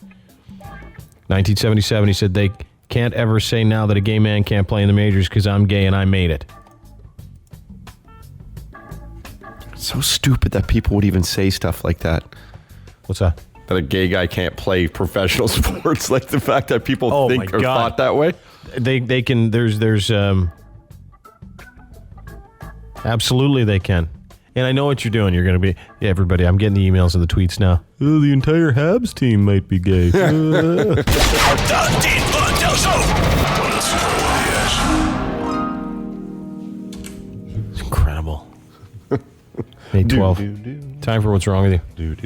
1977, he said, they can't ever say now that a gay man can't play in the majors because I'm gay and I made it. So stupid that people would even say stuff like that. What's that? That a gay guy can't play professional sports. Like the fact that people think or thought that way. They can. There's absolutely they can. And I know what you're doing. You're going to be everybody. I'm getting the emails and the tweets now. Oh, the entire Habs team might be gay. The Dean Blundell Show. It's incredible. May 12. Time for What's Wrong With You.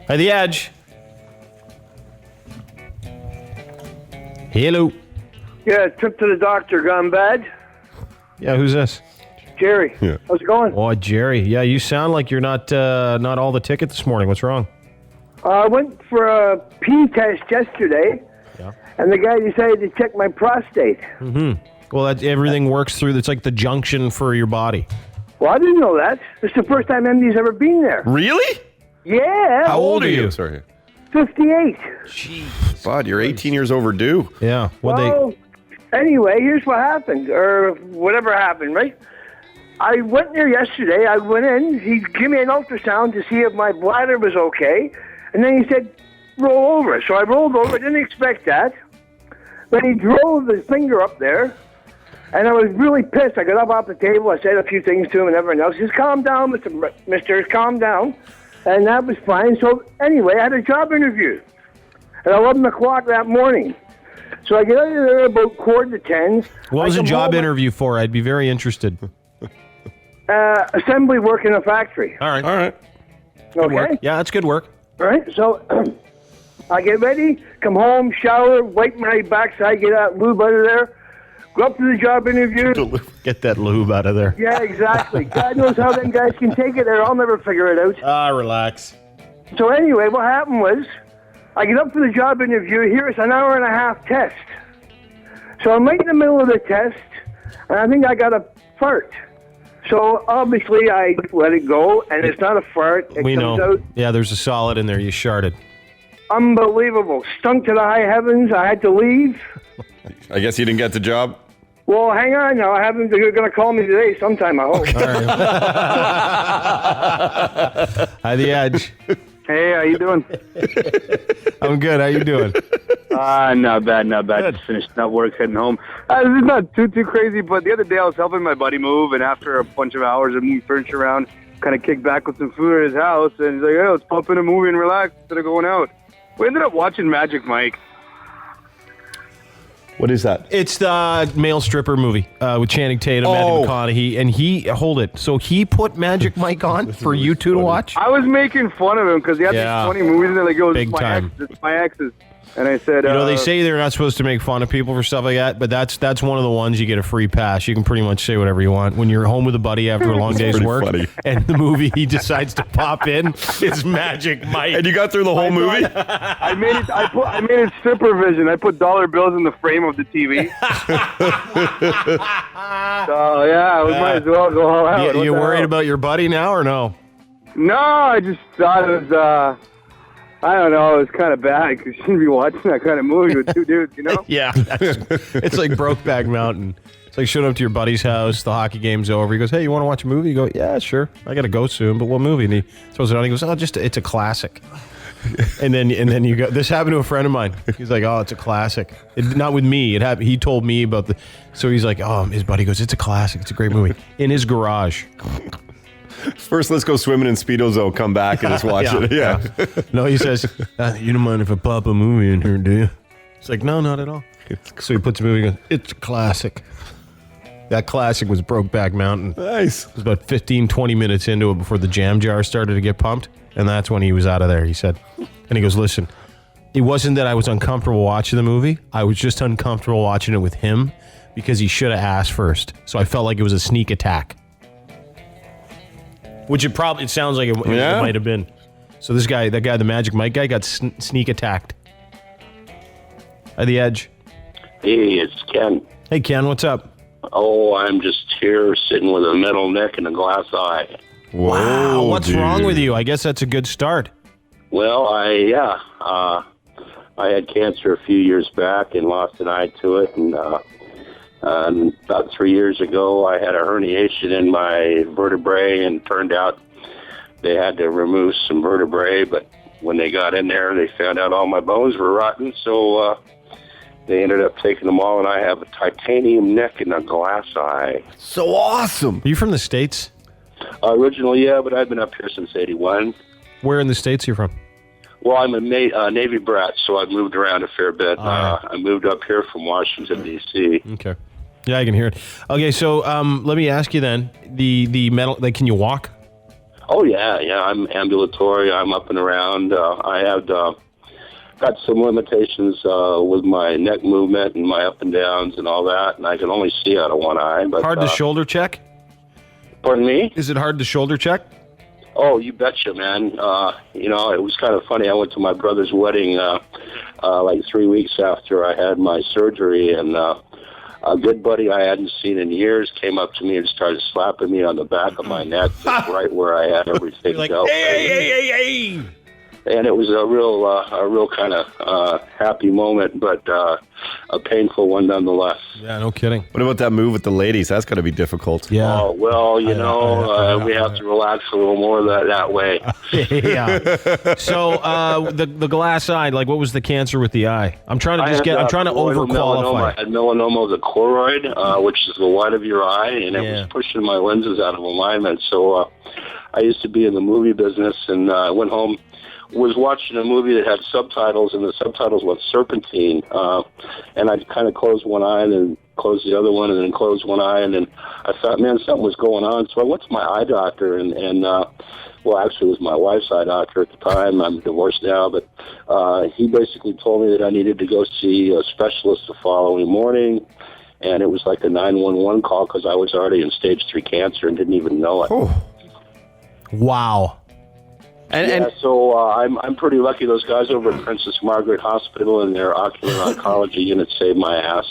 Hi, The Edge. Hello. Yeah, trip to the doctor gone bad. Yeah, who's this? Jerry. Yeah. How's it going? Oh, Jerry. Yeah, you sound like you're not all the ticket this morning. What's wrong? I went for a pee test yesterday, and the guy decided to check my prostate. Mm-hmm. Well, everything works through. It's like the junction for your body. Well, I didn't know that. This is the first time MD's ever been there. Really? Yeah. How old are you? Sorry. 58. Jeez. Bud, you're 18 years overdue. Yeah. Anyway, here's what happened, or whatever happened, right? I went there yesterday. I went in. He gave me an ultrasound to see if my bladder was okay. And then he said, roll over. So I rolled over. I didn't expect that. But he drove his finger up there. And I was really pissed. I got up off the table. I said a few things to him and everyone else. He says, calm down, Mister, calm down. And that was fine. So anyway, I had a job interview at 11 o'clock that morning. So I get out of there about 9:45. What was a job interview for? I'd be very interested. Assembly work in a factory. All right. Okay. Work. Yeah, that's good work. All right. So I get ready, come home, shower, wipe my backside, get that lube out of there, go up to the job interview. Get that lube out of there. Yeah, exactly. God knows how them guys can take it there. I'll never figure it out. Relax. So anyway, what happened was I get up for the job interview. Here it's an hour and a half test. So I'm right in the middle of the test, and I think I got a fart. So obviously I let it go, and it's not a fart. It We comes know. out Yeah, there's a solid in there. You sharted. unbelievable. Stunk to the high heavens. I had to leave. I guess you didn't get the job. Well, hang on now. I haven't. You're going to call me today sometime, I hope. Hi, The Edge. Hey, how you doing? I'm good. How you doing? Not bad. Just finished up work, heading home. This is not too crazy, but the other day I was helping my buddy move, and after a bunch of hours of moving furniture around, kind of kicked back with some food at his house, and he's like, hey, let's pop in a movie and relax instead of going out. We ended up watching Magic Mike. What is that? It's the male stripper movie with Channing Tatum, Matthew McConaughey, and he put Magic Mike on for you two to watch? I was making fun of him because he had these funny movies, and they're like, yo, this Big is my time. ex. This is my ex's. And I said, they say they're not supposed to make fun of people for stuff like that, but that's one of the ones you get a free pass. You can pretty much say whatever you want. When you're home with a buddy after a long day's work, and the movie he decides to pop in is Magic Mike. And you got through the whole movie? I made it supervision. I put dollar bills in the frame of the TV. So, yeah, we might as well go all out. You worried about your buddy now or no? No, I just thought it was, I don't know, it was kind of bad because you shouldn't be watching that kind of movie with two dudes, you know? Yeah. It's like Brokeback Mountain. It's like showing up to your buddy's house, the hockey game's over. He goes, hey, you want to watch a movie? You go, yeah, sure. I got to go soon, but what movie? And he throws it on. He goes, it's a classic. and then you go, this happened to a friend of mine. He's like, oh, it's a classic. Not with me. It happened. He told me about so he's like, oh, his buddy goes, it's a classic. It's a great movie. In his garage. First, let's go swimming in Speedos, though. Come back and just watch it. Yeah. No, he says, you don't mind if I pop a movie in here, do you? It's like, no, not at all. So he puts a movie and goes, it's a classic. That classic was Brokeback Mountain. Nice. It was about 15, 20 minutes into it before the jam jar started to get pumped. And that's when he was out of there, he said. And he goes, listen, it wasn't that I was uncomfortable watching the movie. I was just uncomfortable watching it with him because he should have asked first. So I felt like it was a sneak attack. Which it sounds like it might have been. So that guy, the Magic Mike guy, got sneak attacked. At the Edge. Hey, it's Ken. Hey, Ken, what's up? Oh, I'm just here sitting with a metal neck and a glass eye. Whoa, wow, what's wrong with you? I guess that's a good start. Well, I had cancer a few years back and lost an eye to it, and about 3 years ago, I had a herniation in my vertebrae, and turned out they had to remove some vertebrae, but when they got in there, they found out all my bones were rotten, so they ended up taking them all, and I have a titanium neck and a glass eye. So awesome. Are you from the States? Originally, yeah, but I've been up here since 81. Where in the States are you from? Well, I'm a Navy brat, so I've moved around a fair bit. I moved up here from Washington, D.C. Okay. Yeah, I can hear it. Okay, so let me ask you then, the metal, can you walk? Oh, yeah, I'm ambulatory. I'm up and around. I have got some limitations with my neck movement and my up and downs and all that, and I can only see out of one eye. But hard to shoulder check? Pardon me? Is it hard to shoulder check? Oh, you betcha, man. It was kind of funny. I went to my brother's wedding like 3 weeks after I had my surgery, and a good buddy I hadn't seen in years came up to me and started slapping me on the back of my neck, just right where I had everything like, dealt. Hey. And it was a real kind of happy moment, but a painful one nonetheless. Yeah, no kidding. What about that move with the ladies? That's got to be difficult. Yeah. Oh, well, we have to relax a little more that way. Yeah. So the glass eye, like, what was the cancer with the eye? I'm trying to overqualify. Melanoma. I had melanoma of the choroid, which is the white of your eye, and it was pushing my lenses out of alignment. So I used to be in the movie business, and I went home, was watching a movie that had subtitles, and the subtitles was Serpentine, and I kind of closed one eye and then closed the other one and then closed one eye, and then I thought, man, something was going on. So I went to my eye doctor, and actually it was my wife's eye doctor at the time. I'm divorced now, but he basically told me that I needed to go see a specialist the following morning, and it was like a 911 call because I was already in stage 3 cancer and didn't even know it. Oh. Wow. So I'm pretty lucky. Those guys over at Princess Margaret Hospital and their ocular oncology unit saved my ass.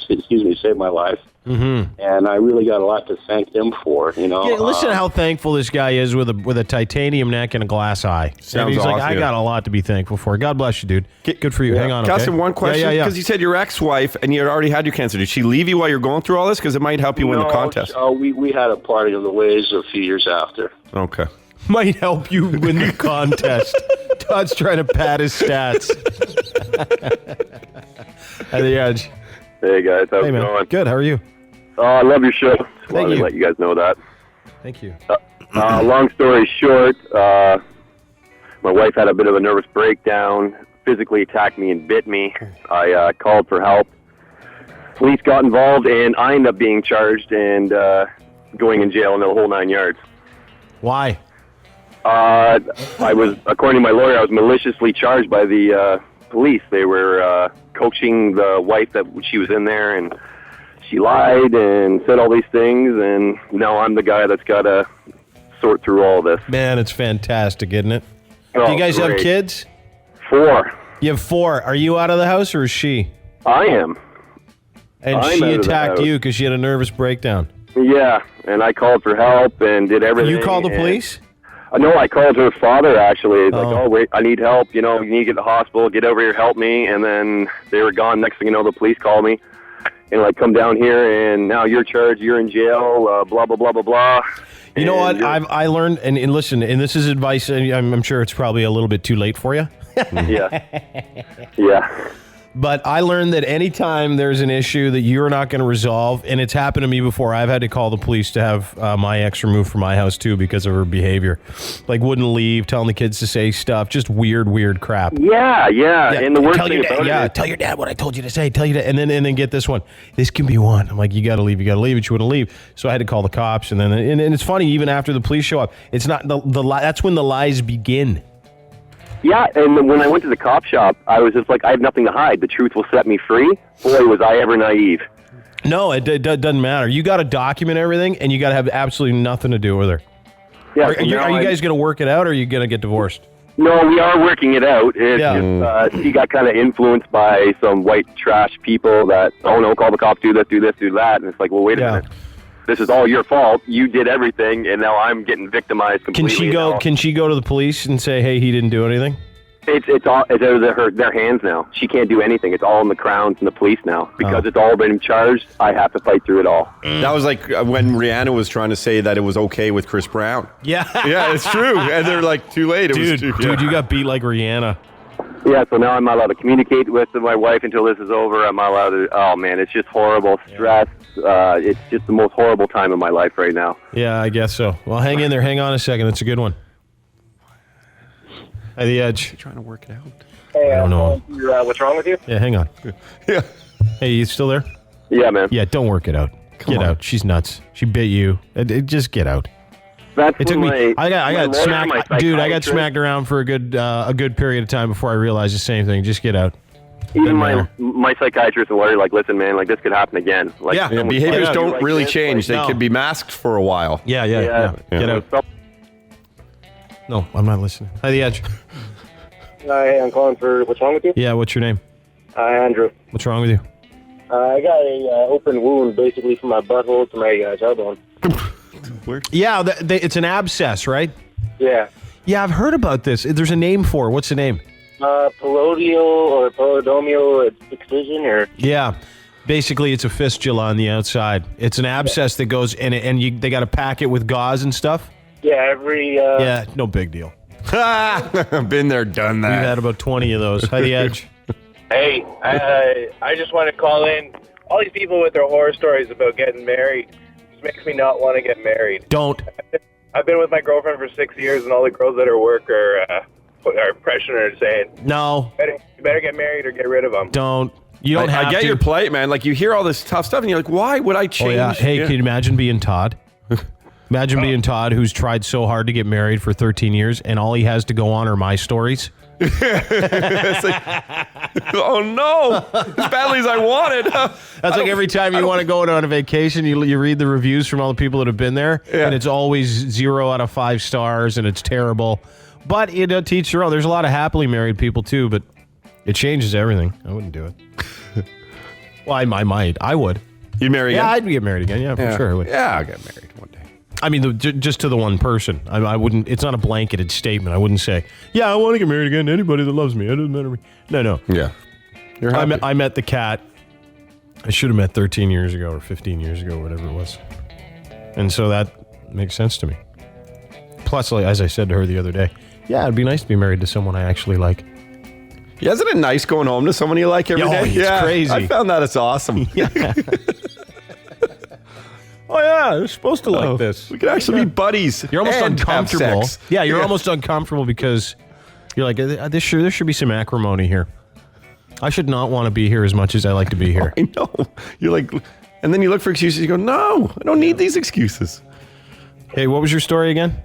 Saved my life. Mm-hmm. And I really got a lot to thank them for. Yeah, listen to how thankful this guy is with a titanium neck and a glass eye. Sounds he's awesome. like, I got a lot to be thankful for. God bless you, dude. Good for you. Hang on. Can I ask one question? Yeah. Because you said your ex-wife and you had already had your cancer. Did she leave you while you're going through all this? Because it might help you win the contest. We had a party of the ways a few years after. Okay. Might help you win the contest. Todd's trying to pad his stats. At the Edge. Hey, guys. How's it going? Good. How are you? I love your show. Just Thank wanted you. to let you guys know that. Thank you. Long story short, my wife had a bit of a nervous breakdown, physically attacked me and bit me. I called for help. Police got involved, and I ended up being charged and going in jail in the whole 9 yards. Why? I was, according to my lawyer, I was maliciously charged by the police. They were coaching the wife that she was in there, and she lied and said all these things, and now I'm the guy that's got to sort through all this. Man, it's fantastic, isn't it? Oh, Do you guys have great. kids? 4. You have 4. Are you out of the house or is she? I am. And I'm she out of the attacked house. you because she had a nervous breakdown. Yeah, and I called for help and did everything. You called the and- police? No, I called her father, actually. He's like, Oh. oh, wait, I need help. You know, you need to get to the hospital. Get over here, help me. And then they were gone. Next thing you know, the police called me. And, like, come down here, and now you're charged. You're in jail, blah, blah, blah, blah, blah. You know what? I learned, and listen, and this is advice, and I'm sure it's probably a little bit too late for you. Yeah. Yeah. But I learned that anytime there's an issue that you're not going to resolve, and it's happened to me before, I've had to call the police to have my ex removed from my house too because of her behavior. Like wouldn't leave, telling the kids to say stuff, just weird crap. Yeah. And the worst thing about it is, tell your dad what I told you to say. Tell your dad, and then get this one. This can be one. I'm like, you got to leave. But you wouldn't leave. So I had to call the cops, and then and it's funny. Even after the police show up, it's not the that's when the lies begin. yeah, and when I went to the cop shop, I was just like, I have nothing to hide. The truth will set me free. Boy, was I ever naive. No, it doesn't matter. You got to document everything, and you got to have absolutely nothing to do with her. Yeah, Are you guys going to work it out, or are you going to get divorced? No, we are working it out. It's just, he got kind of influenced by some white trash people that, oh no, call the cops, do this, do that. And it's like, well, wait a minute. This is all your fault. You did everything, and now I'm getting victimized completely. Can she go to the police and say, hey, he didn't do anything? It's out of their hands now. She can't do anything. It's all in the Crowns and the police now. Because it's all been charged, I have to fight through it all. That was like when Rihanna was trying to say that it was okay with Chris Brown. Yeah. Yeah, it's true. And they're like, too late. Dude, you got beat like Rihanna. Yeah, so now I'm not allowed to communicate with my wife until this is over. I'm not allowed to. Oh, man, it's just horrible. Stress. It's just the most horrible time of my life right now. Yeah, I guess so. Well, hang in there. Hang on a second. It's a good one. Hey, the Edge. Trying to work it out. Hey, I don't know. What's wrong with you? Yeah, hang on. Yeah. Hey, you still there? Yeah, man. Yeah, don't work it out. Get out. She's nuts. She bit you. Just get out. That's It took me. I got my lawyer, smacked, my dude. I got psychiatrist- smacked around for a good period of time before I realized the same thing. Just get out. Even my psychiatrist and lawyer, like, listen, man, like, this could happen again. Like, Yeah, someone- behaviors like, don't like really this, change. like, They could be masked for a while. Yeah. Get out. No, I'm not listening. Hi, the Edge. Hey, I'm calling for what's wrong with you? Yeah, what's your name? Andrew. What's wrong with you? I got a open wound basically from my butthole to my tailbone. Yeah, it's an abscess, right? Yeah. Yeah, I've heard about this. There's a name for it. What's the name? Palladial or pallidomial excision or... Yeah. Basically, it's a fistula on the outside. It's an abscess that goes in it, and they got to pack it with gauze and stuff. Yeah, every... Yeah, no big deal. Been there, done that. We've had about 20 of those. Hi, the Edge. Hey, I just want to call in. All these people with their horror stories about getting married just makes me not want to get married. Don't. I've been with my girlfriend for 6 years, and all the girls at her work are pressuring her saying, No. You better get married or get rid of them. Don't. You don't have I get to. your plight, man. Like, you hear all this tough stuff, and you're like, why would I change? Oh, yeah. Hey, can you imagine being Todd? Imagine being Todd, who's tried so hard to get married for 13 years, and all he has to go on are my stories. It's like, oh no, as badly as I wanted. That's like every time you want to go on a vacation, you read the reviews from all the people that have been there, and it's always 0 out of 5 stars, and it's terrible. But you know, teach their own. There's a lot of happily married people too, but it changes everything. I wouldn't do it. Well, I might. I would. You'd marry again? Yeah, I'd get married again. Yeah, for sure. I would. Yeah, I'll get married one day. I mean, just to the one person. I wouldn't. It's not a blanketed statement. I wouldn't say, "Yeah, I want to get married again to anybody that loves me." It doesn't matter to me. No. Yeah. You're happy. I met the cat. I should have met 13 years ago or 15 years ago, whatever it was. And so that makes sense to me. Plus, like, as I said to her the other day, yeah, it'd be nice to be married to someone I actually like. Yeah, isn't it nice going home to someone you like every day? It's crazy. I found that it's awesome. Yeah. Oh, yeah, they're supposed to like this. We could actually be buddies. You're almost and have uncomfortable. sex. Yeah, you're almost uncomfortable because you're like, there should be some acrimony here. I should not want to be here as much as I like to be here. I know. You're like, and then you look for excuses. You go, no, I don't need these excuses. Hey, what was your story again?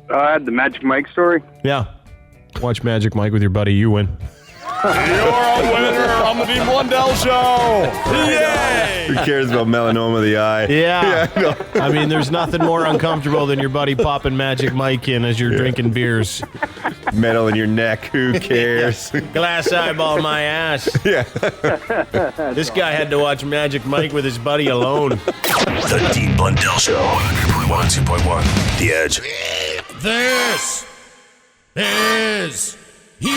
I had the Magic Mike story. Yeah. Watch Magic Mike with your buddy. You win. a winner on the Dean Blundell Show. Yay! Who cares about melanoma of the eye? Yeah. I mean, there's nothing more uncomfortable than your buddy popping Magic Mike in as you're drinking beers. Metal in your neck. Who cares? Glass eyeball my ass. Yeah. This guy had to watch Magic Mike with his buddy alone. The Dean Blundell Show. 102.1. The Edge. This is your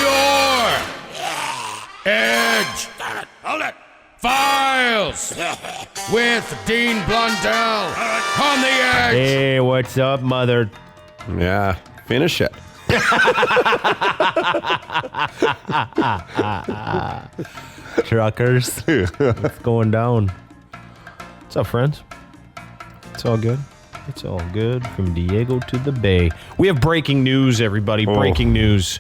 Edge. Hold it. Files with Dean Blundell on the Edge. Hey, what's up, mother? Yeah. Finish it. Truckers. What's going down? What's up, friends? It's all good. It's all good from Diego to the Bay. We have breaking news, everybody. Breaking news.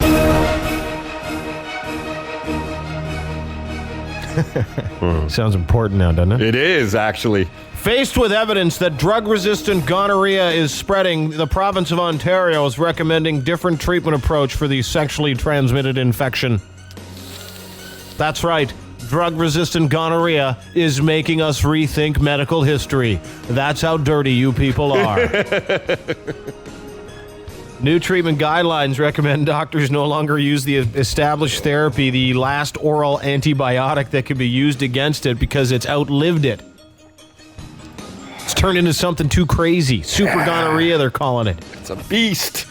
Sounds important now, doesn't it? It is, actually. Faced with evidence that drug-resistant gonorrhea is spreading, the province of Ontario is recommending different treatment approach for the sexually transmitted infection. That's right. Drug-resistant gonorrhea is making us rethink medical history. That's how dirty you people are. New treatment guidelines recommend doctors no longer use the established therapy, the last oral antibiotic that could be used against it, because it's outlived it. It's turned into something too crazy. Super gonorrhea, they're calling it. It's a beast.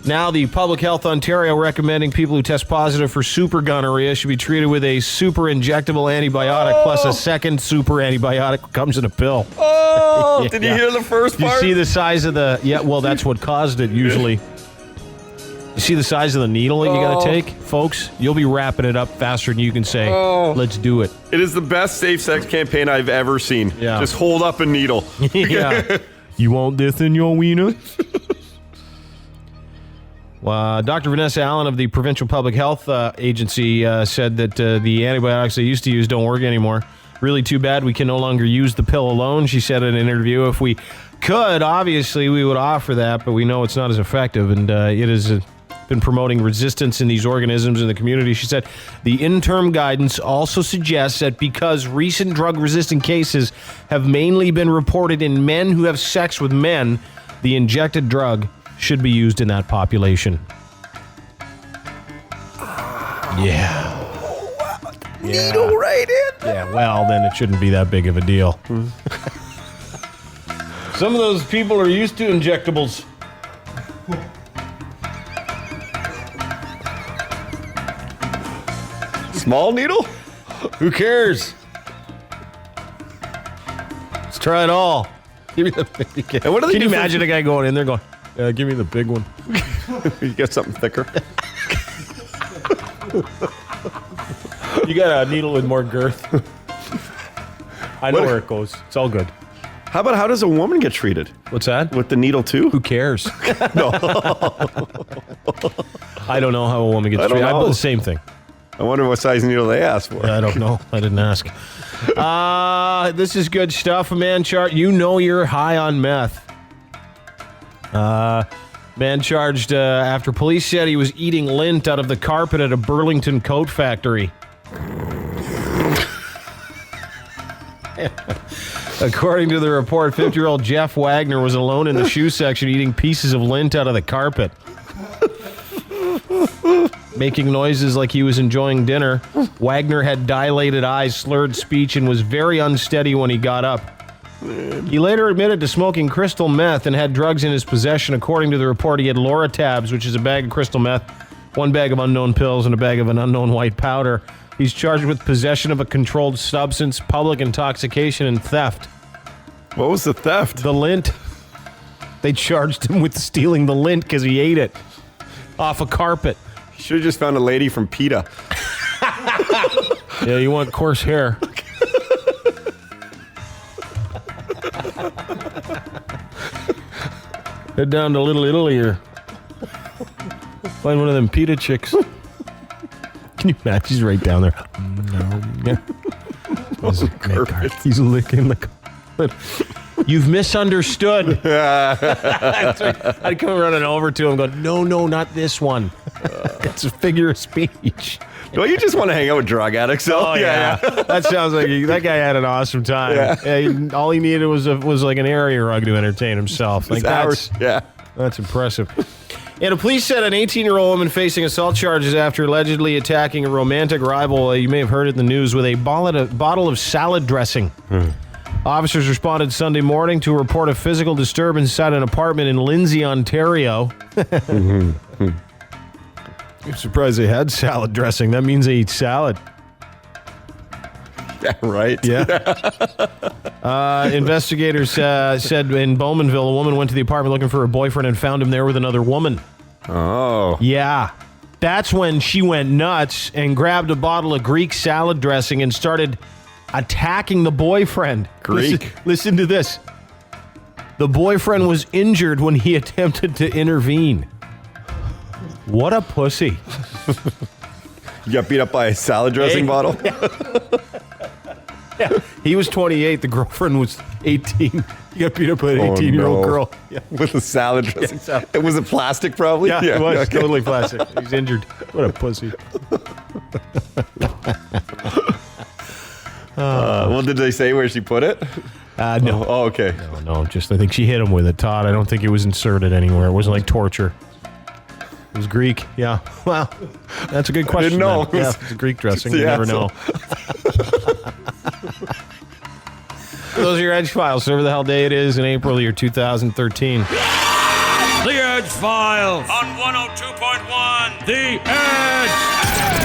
Now, the Public Health Ontario recommending people who test positive for super gonorrhea should be treated with a super injectable antibiotic plus a second super antibiotic comes in a pill. Oh, Yeah. did you hear the first part? You see the size of the... Yeah, well, that's what caused it, usually. You see the size of the needle that you got to take? Folks, you'll be wrapping it up faster than you can say, let's do it. It is the best safe sex campaign I've ever seen. Yeah. Just hold up a needle. Yeah. You want this in your wiener? Dr. Vanessa Allen of the Provincial Public Health Agency said that the antibiotics they used to use don't work anymore. Really too bad we can no longer use the pill alone, she said in an interview. If we could, obviously, we would offer that, but we know it's not as effective, and it has been promoting resistance in these organisms in the community. She said the interim guidance also suggests that because recent drug-resistant cases have mainly been reported in men who have sex with men, the injected drug should be used in that population. Yeah. Needle right in. Yeah, well, then it shouldn't be that big of a deal. Some of those people are used to injectables. Small needle? Who cares? Let's try it all. Give me the big. And what do they Can you do imagine a guy going in there going, give me the big one? You get something thicker. You got a needle with more girth. I know where it goes. It's all good. How does a woman get treated? What's that? With the needle too? Who cares? No. I don't know how a woman gets I don't treated. I know. do the same thing. I wonder what size needle they asked for. I don't know. I didn't ask. This is good stuff. A man you know you're high on meth. Man charged after police said he was eating lint out of the carpet at a Burlington coat factory. According to the report, 50-year-old Jeff Wagner was alone in the shoe section eating pieces of lint out of the carpet. Making noises like he was enjoying dinner. Wagner had dilated eyes, slurred speech, and was very unsteady when he got up. He later admitted to smoking crystal meth and had drugs in his possession. According to the report, he had Loratabs, which is a bag of crystal meth, one bag of unknown pills, and a bag of an unknown white powder. He's charged with possession of a controlled substance, public intoxication, and theft. What was the theft? The lint. They charged him with stealing the lint because he ate it off a carpet. Should have just found a lady from PETA. Yeah, you want coarse hair. Head down to Little Italy or find one of them PETA chicks. Can you imagine? He's right down there. No. Yeah. He's licking the carpet. You've misunderstood. I'd come running over to him and go, no, not this one. It's a figure of speech. Well, you just want to hang out with drug addicts. So. Oh, yeah. That sounds like that guy had an awesome time. Yeah, all he needed was like an area rug to entertain himself. Like that's impressive. And a police said an 18-year-old woman facing assault charges after allegedly attacking a romantic rival, you may have heard it in the news, with a bottle of salad dressing. Officers responded Sunday morning to a report of physical disturbance inside an apartment in Lindsay, Ontario. I'm surprised they had salad dressing. That means they eat salad. Yeah, right. Yeah. Investigators said in Bowmanville, a woman went to the apartment looking for her boyfriend and found him there with another woman. Oh. Yeah. That's when she went nuts and grabbed a bottle of Greek salad dressing and started attacking the boyfriend. Greek. Listen to this. The boyfriend was injured when he attempted to intervene. What a pussy. You got beat up by a salad dressing bottle? Yeah. He was 28. The girlfriend was 18. You got beat up by an 18-year-old girl. Yeah. With a salad dressing. It was a plastic, probably? Yeah, it was. Okay. Totally plastic. He's injured. What a pussy. Well, did they say where she put it? No. Oh, okay. No. Just I think she hit him with it, Todd. I don't think it was inserted anywhere. It wasn't like torture. It was Greek. Yeah. Well, that's a good question. I didn't know. Yeah, it's a Greek dressing. You never know. Those are your Edgefiles. Whatever the hell day it is in April year 2013. The Edgefiles on 102.1 The Edge.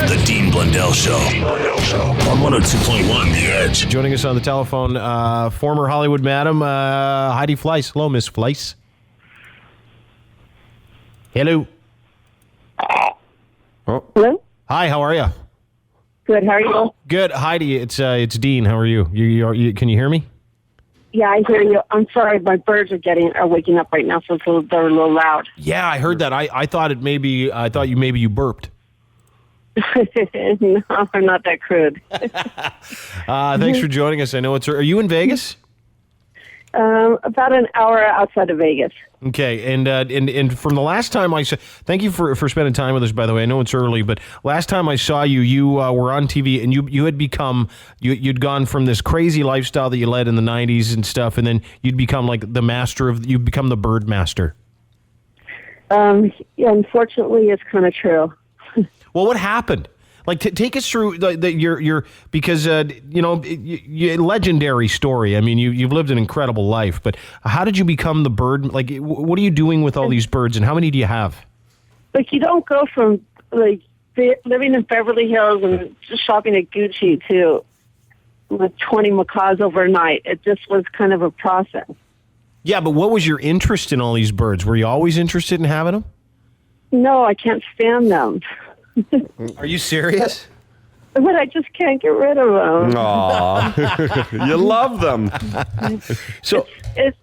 The Dean Blundell Show on 102.1 The Edge. Joining us on the telephone, former Hollywood madam, Heidi Fleiss. Hello, Miss Fleiss. Hello. Hello? Hi, how are you? Good, how are you? Good. Heidi, it's Dean. How are you? You can you hear me? Yeah, I hear you. I'm sorry, my birds are waking up right now, so they're a little loud. Yeah, I heard that. I thought you burped. No, I'm not that crude. Thanks for joining us. I know are you in Vegas? About an hour outside of Vegas. Okay, and from the last time I saw, thank you for spending time with us. By the way, I know it's early, but last time I saw you, you were on TV, and you had become you'd gone from this crazy lifestyle that you led in the '90s and stuff, and then you'd become like you'd become the bird master. Yeah, unfortunately, it's kind of true. Well, what happened? Like, take us through your because legendary story. I mean, you've lived an incredible life, but how did you become the bird? Like, what are you doing with all these birds, and how many do you have? Like, you don't go from like living in Beverly Hills and just shopping at Gucci to with 20 macaws overnight. It just was kind of a process. Yeah, but what was your interest in all these birds? Were you always interested in having them? No, I can't stand them. Are you serious? But I just can't get rid of them. Aw, you love them. So it's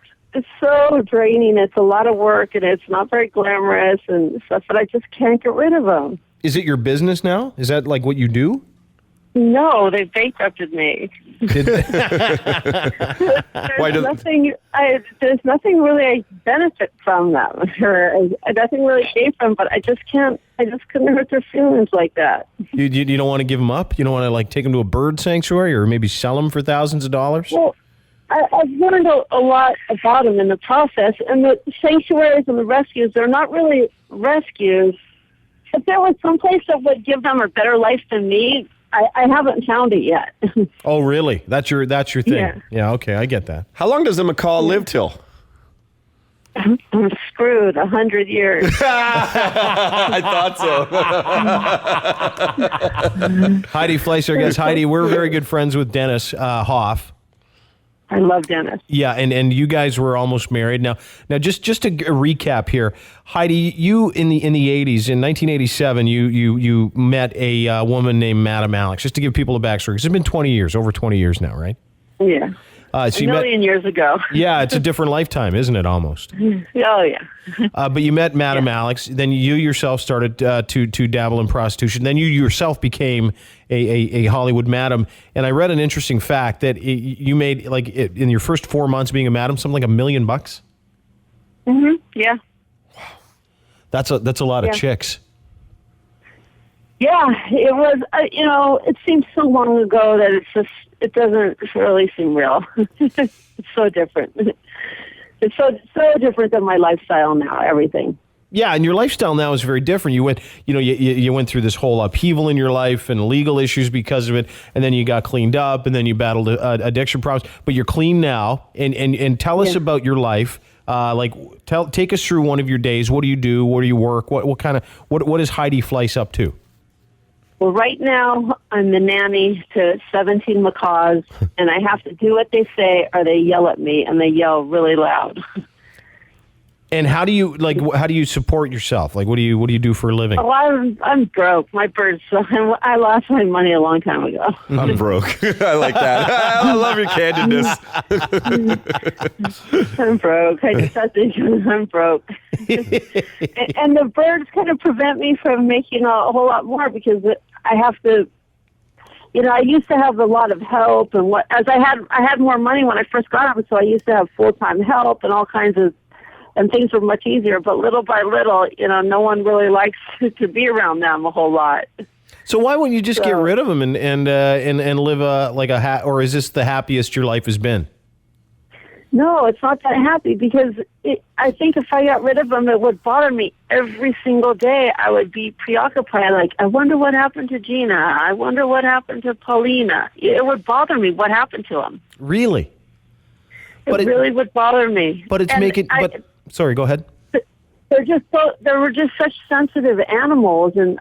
so draining. It's a lot of work, and it's not very glamorous and stuff. But I just can't get rid of them. Is it your business now? Is that like what you do? No, they bankrupted me. There's nothing really I benefit from them, or nothing really came from. But I just couldn't hurt their feelings like that. You don't want to give them up? You don't want to like take them to a bird sanctuary or maybe sell them for thousands of dollars? Well, I've learned a lot about them in the process, and the sanctuaries and the rescues, they're not really rescues. If there was someplace that would give them a better life than me, I haven't found it yet. Oh, really? That's your thing? Yeah, okay, I get that. How long does a macaw live till? I'm screwed. 100 years. I thought so. Heidi Fleiss, our guest. Heidi, we're very good friends with Dennis Hoff. I love Dennis. Yeah, and you guys were almost married. Now just to recap here, Heidi, you in the 80s, in 1987, you met a woman named Madam Alex. Just to give people a backstory, because it's been 20 years, over 20 years now, right? Yeah. A million years ago. Yeah, it's a different lifetime, isn't it, almost? Oh, yeah. But you met Madam Alex. Then you yourself started to dabble in prostitution. Then you yourself became a Hollywood madam. And I read an interesting fact that you made, like, in your first 4 months being a madam, something like $1 million. Mm-hmm. Yeah. That's a lot of chicks. Yeah, it was, it seems so long ago that it doesn't really seem real. It's so different. It's so different than my lifestyle now, everything. Yeah, and your lifestyle now is very different. You went, you went through this whole upheaval in your life and legal issues because of it, and then you got cleaned up, and then you battled addiction problems. But you're clean now, and tell us about your life. Take us through one of your days. What do you do? Where do you work? What is Heidi Fleiss up to? Well, right now, I'm the nanny to 17 macaws, and I have to do what they say or they yell at me, and they yell really loud. And how do you support yourself? Like, what do you do for a living? Oh, I'm broke. My birds, I lost my money a long time ago. I'm broke. I like that. I love your candidness. I'm broke. I just have to, I'm broke. and the birds kind of prevent me from making a whole lot more because I have to, I used to have a lot of help and I had more money when I first got them, so I used to have full-time help and all kinds of, and things were much easier, but little by little, no one really likes to be around them a whole lot. So why wouldn't you just get rid of them and live or is this the happiest your life has been? No, it's not that happy because I think if I got rid of them, it would bother me every single day. I would be preoccupied. Like, I wonder what happened to Gina. I wonder what happened to Paulina. It would bother me what happened to them. Really? It really would bother me. But it's sorry, go ahead. They were just such sensitive animals, and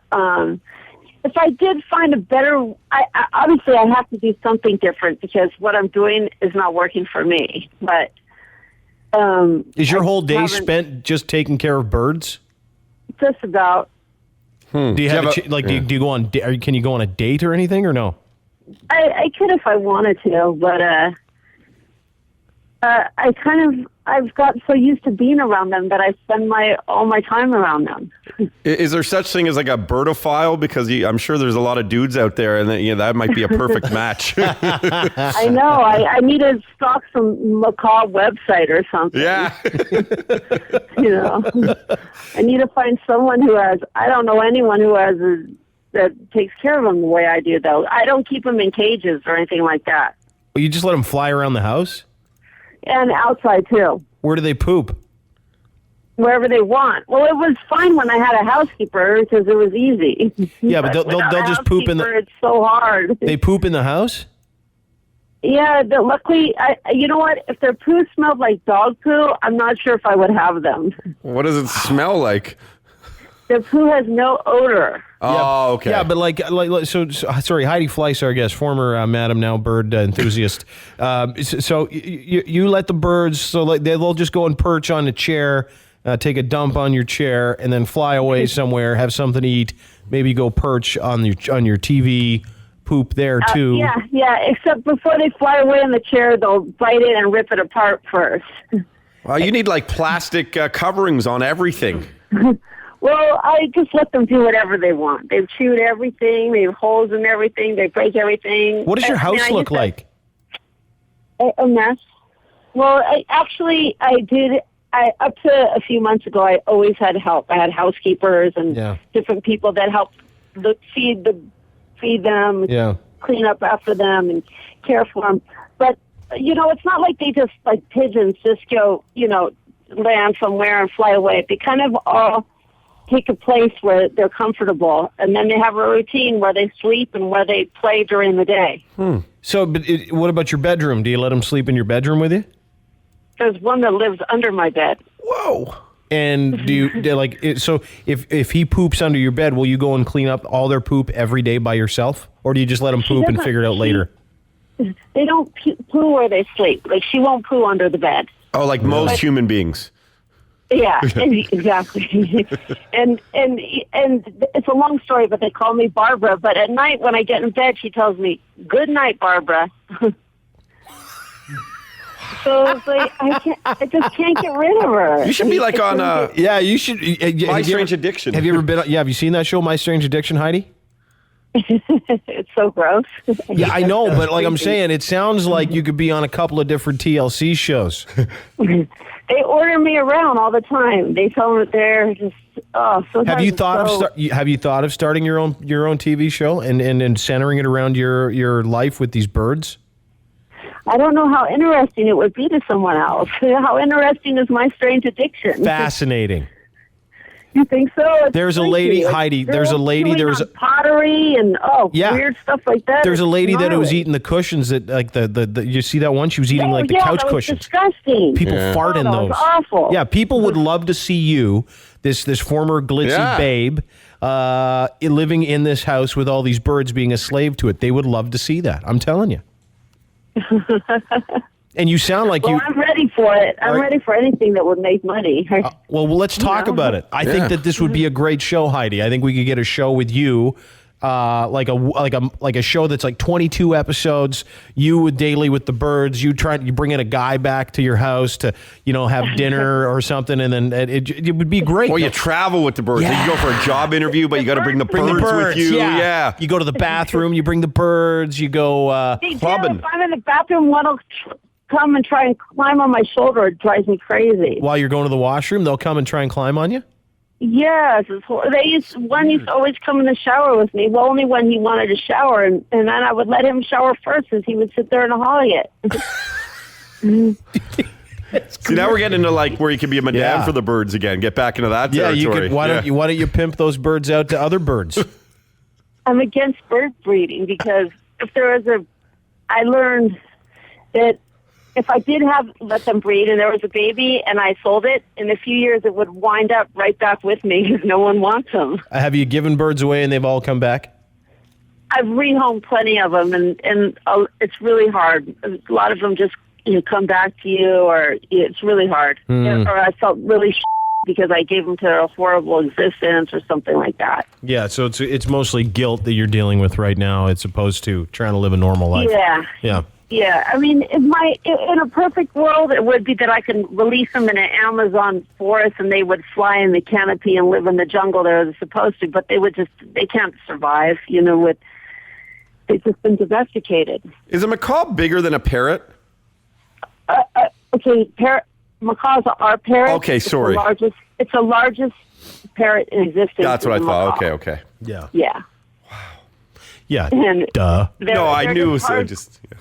if I did find a better, obviously I have to do something different because what I'm doing is not working for me. But is your whole day spent just taking care of birds? Just about. Do you have do you go on? Can you go on a date or anything or no? I could if I wanted to, but I've got so used to being around them that I spend all my time around them. Is there such thing as like a birdophile? Because I'm sure there's a lot of dudes out there, and that might be a perfect match. I know. I need to stalk some macaw website or something. Yeah. I need to find someone who has. I don't know anyone who has that takes care of them the way I do, though. I don't keep them in cages or anything like that. Well, you just let them fly around the house? And outside, too. Where do they poop? Wherever they want. Well, it was fine when I had a housekeeper because it was easy. Yeah, but they'll just poop in the... It's so hard. They poop in the house? Yeah, luckily, you know what? If their poo smelled like dog poo, I'm not sure if I would have them. What does it smell like? Their poo has no odor. Oh, okay. Yeah, but sorry, Heidi Fleiss, our guest, former madam, now bird enthusiast. So you let the birds, so they'll just go and perch on a chair, take a dump on your chair, and then fly away somewhere, have something to eat, maybe go perch on your TV, poop there too. Yeah. Except before they fly away in the chair, they'll bite it and rip it apart first. Well, you need like plastic coverings on everything. Well, I just let them do whatever they want. They've chewed everything. They have holes in everything. They break everything. What does your house look like? A mess. Well, I did. Up to a few months ago, I always had help. I had housekeepers and different people that helped feed them, clean up after them, and care for them. But it's not like they just like pigeons just go, land somewhere and fly away. They kind of all take a place where they're comfortable, and then they have a routine where they sleep and where they play during the day. So, what about your bedroom? Do you let them sleep in your bedroom with you? There's one that lives under my bed. Whoa! And so if he poops under your bed, will you go and clean up all their poop every day by yourself, or do you just let them poop and figure it out later? They don't poo where they sleep. Like, she won't poo under the bed. Oh, like most human beings. Yeah, exactly. and it's a long story, but they call me Barbara. But at night when I get in bed, she tells me, "Good night, Barbara." So it's like I just can't get rid of her. You should be like on you should. My Strange Addiction. Have you ever been? Yeah, have you seen that show, My Strange Addiction, Heidi? It's so gross. Yeah, I know, but like I'm saying, it sounds like you could be on a couple of different TLC shows. They order me around all the time. They tell me they're just so. Have you thought of starting your own TV show and centering it around your life with these birds? I don't know how interesting it would be to someone else. How interesting is My Strange Addiction? Fascinating. You think so? There's a lady, Heidi. There's a lady. There was pottery and weird stuff like that. There's a lady that was eating the cushions that like the you see that one? She was eating the couch that was cushions. Disgusting. People fart in that those. Was awful. Yeah, people would love to see you, this former glitzy babe, living in this house with all these birds, being a slave to it. They would love to see that. I'm telling you. And you sound like I'm ready for it. I'm ready for anything that would make money. Well, let's talk about it. I think that this would be a great show, Heidi. I think we could get a show with you, like a show that's like 22 episodes. You daily with the birds. You bring in a guy back to your house to have dinner or something, and then it would be great. Or you travel with the birds. Yeah. You go for a job interview, but you got to bring the birds with you. Yeah. You go to the bathroom. You bring the birds. You go clubbing. If I'm in the bathroom, one will come and try and climb on my shoulder. It drives me crazy. While you're going to the washroom, they'll come and try and climb on you? Yes. One used to always come in the shower with me. Well, only when he wanted to shower, and then I would let him shower first, since he would sit there and hog it. See, now we're getting into like where you can be a madame for the birds again. Get back into that territory. Why don't you pimp those birds out to other birds? I'm against bird breeding because if there is I learned that if I did let them breed and there was a baby and I sold it, in a few years it would wind up right back with me because no one wants them. Have you given birds away and they've all come back? I've rehomed plenty of them, and it's really hard. A lot of them just come back to you, or it's really hard. Or I felt really because I gave them to a horrible existence or something like that. Yeah, so it's mostly guilt that you're dealing with right now as opposed to trying to live a normal life. Yeah. Yeah, I mean, in a perfect world, it would be that I can release them in an Amazon forest and they would fly in the canopy and live in the jungle they're supposed to, but they can't survive, they've just been domesticated. Is a macaw bigger than a parrot? Okay, macaws are parrots. Okay, sorry. It's the largest parrot in existence. That's what I thought. Okay. Yeah. Yeah. Yeah, and duh. No, I knew, so just... Yeah.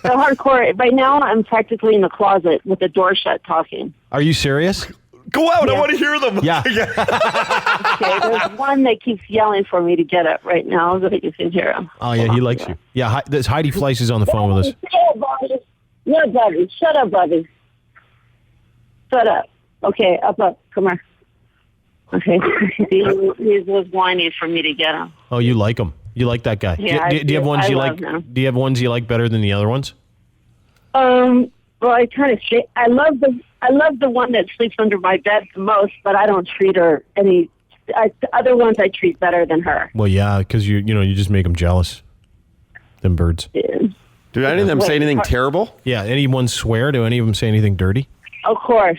They're hardcore. Right now, I'm practically in the closet with the door shut talking. Are you serious? Go out. I want to hear them. Yeah. Okay, there's one that keeps yelling for me to get up right now so that you can hear him. Oh, yeah, he likes you. Yeah, this Heidi Fleiss is on the phone with us. Yeah, buddy. Shut up, buddy. Shut up. Okay, up. Come here. Okay. He was whining for me to get him. Oh, you like him. You like that guy. Yeah, do you have ones you like? Him. Do you have ones you like better than the other ones? Well, I kind of I love the one that sleeps under my bed the most, but I don't treat her other ones I treat better than her. Well, yeah, because you just make them jealous. Them birds. Yeah. Do any of them say anything terrible? Yeah. Anyone swear? Do any of them say anything dirty? Of course.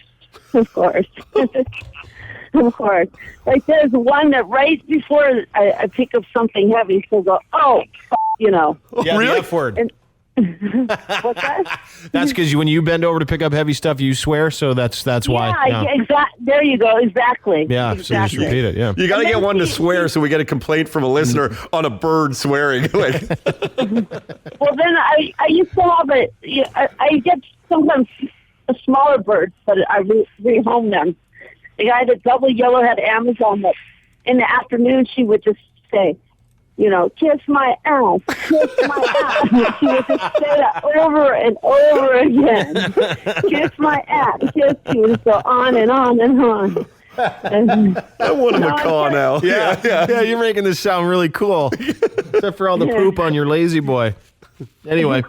Of course. Of course. Like there's one that right before I pick up something heavy, she'll go, Yeah, really? the F word. What's that? That's because when you bend over to pick up heavy stuff, you swear, so that's why. Yeah, exactly. There you go. Exactly. Yeah, exactly. so just repeat it, yeah. You got to get one to swear so we get a complaint from a listener on a bird swearing. Well, then I used to have I get sometimes a smaller birds, but I rehome them. The guy that double yellowhead Amazon, that in the afternoon she would just say, kiss my ass, kiss my ass. She would just say that over and over again. Kiss my ass, kiss you, and so on and on and on. I want a macaw now. Yeah, you're making this sound really cool. Except for all the poop on your lazy boy. Anyway,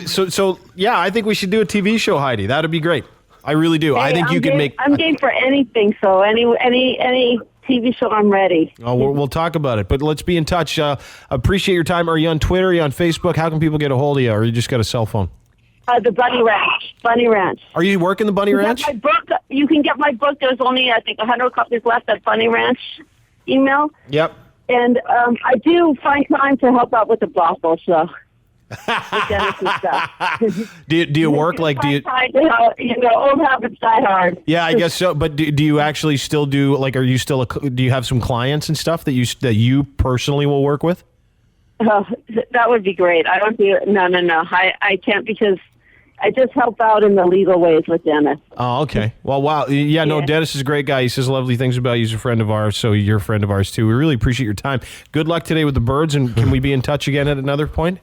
so yeah, I think we should do a TV show, Heidi. That'd be great. I really do. Hey, I think you could make. I'm game for anything. So any TV show, I'm ready. Oh, we'll talk about it. But let's be in touch. Appreciate your time. Are you on Twitter? Are you on Facebook? How can people get a hold of you? Or you just got a cell phone? The Bunny Ranch. Bunny Ranch. Are you working the Bunny Ranch? You can get my book. There's only, I think, 100 copies left at Bunny Ranch email. Yep. And I do find time to help out with the brothel, so. With Dennis and stuff. Do you work like do you? Old habits die hard. Yeah, I guess so. But do you actually still do like? Are you still? Do you have some clients and stuff that you personally will work with? Oh, that would be great. I don't do no. I can't because I just help out in the legal ways with Dennis. Oh, okay. Well, wow. Yeah, no, Dennis is a great guy. He says lovely things about you. He's a friend of ours, so you're a friend of ours too. We really appreciate your time. Good luck today with the birds, and can we be in touch again at another point?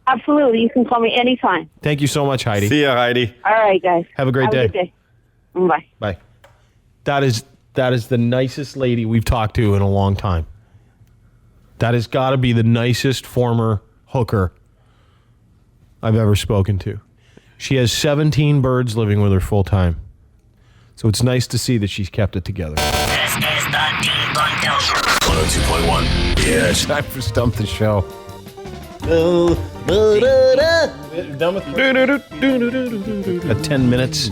Absolutely. You can call me anytime. Thank you so much, Heidi. See ya, Heidi. All right, guys. Have a great day. Good day. Bye. Bye. That is the nicest lady we've talked to in a long time. That has got to be the nicest former hooker I've ever spoken to. She has 17 birds living with her full time. So it's nice to see that she's kept it together. This is the Dean Blundell Show. 102.1. Yeah, it's time for Stump the Show. Done with 10 minutes.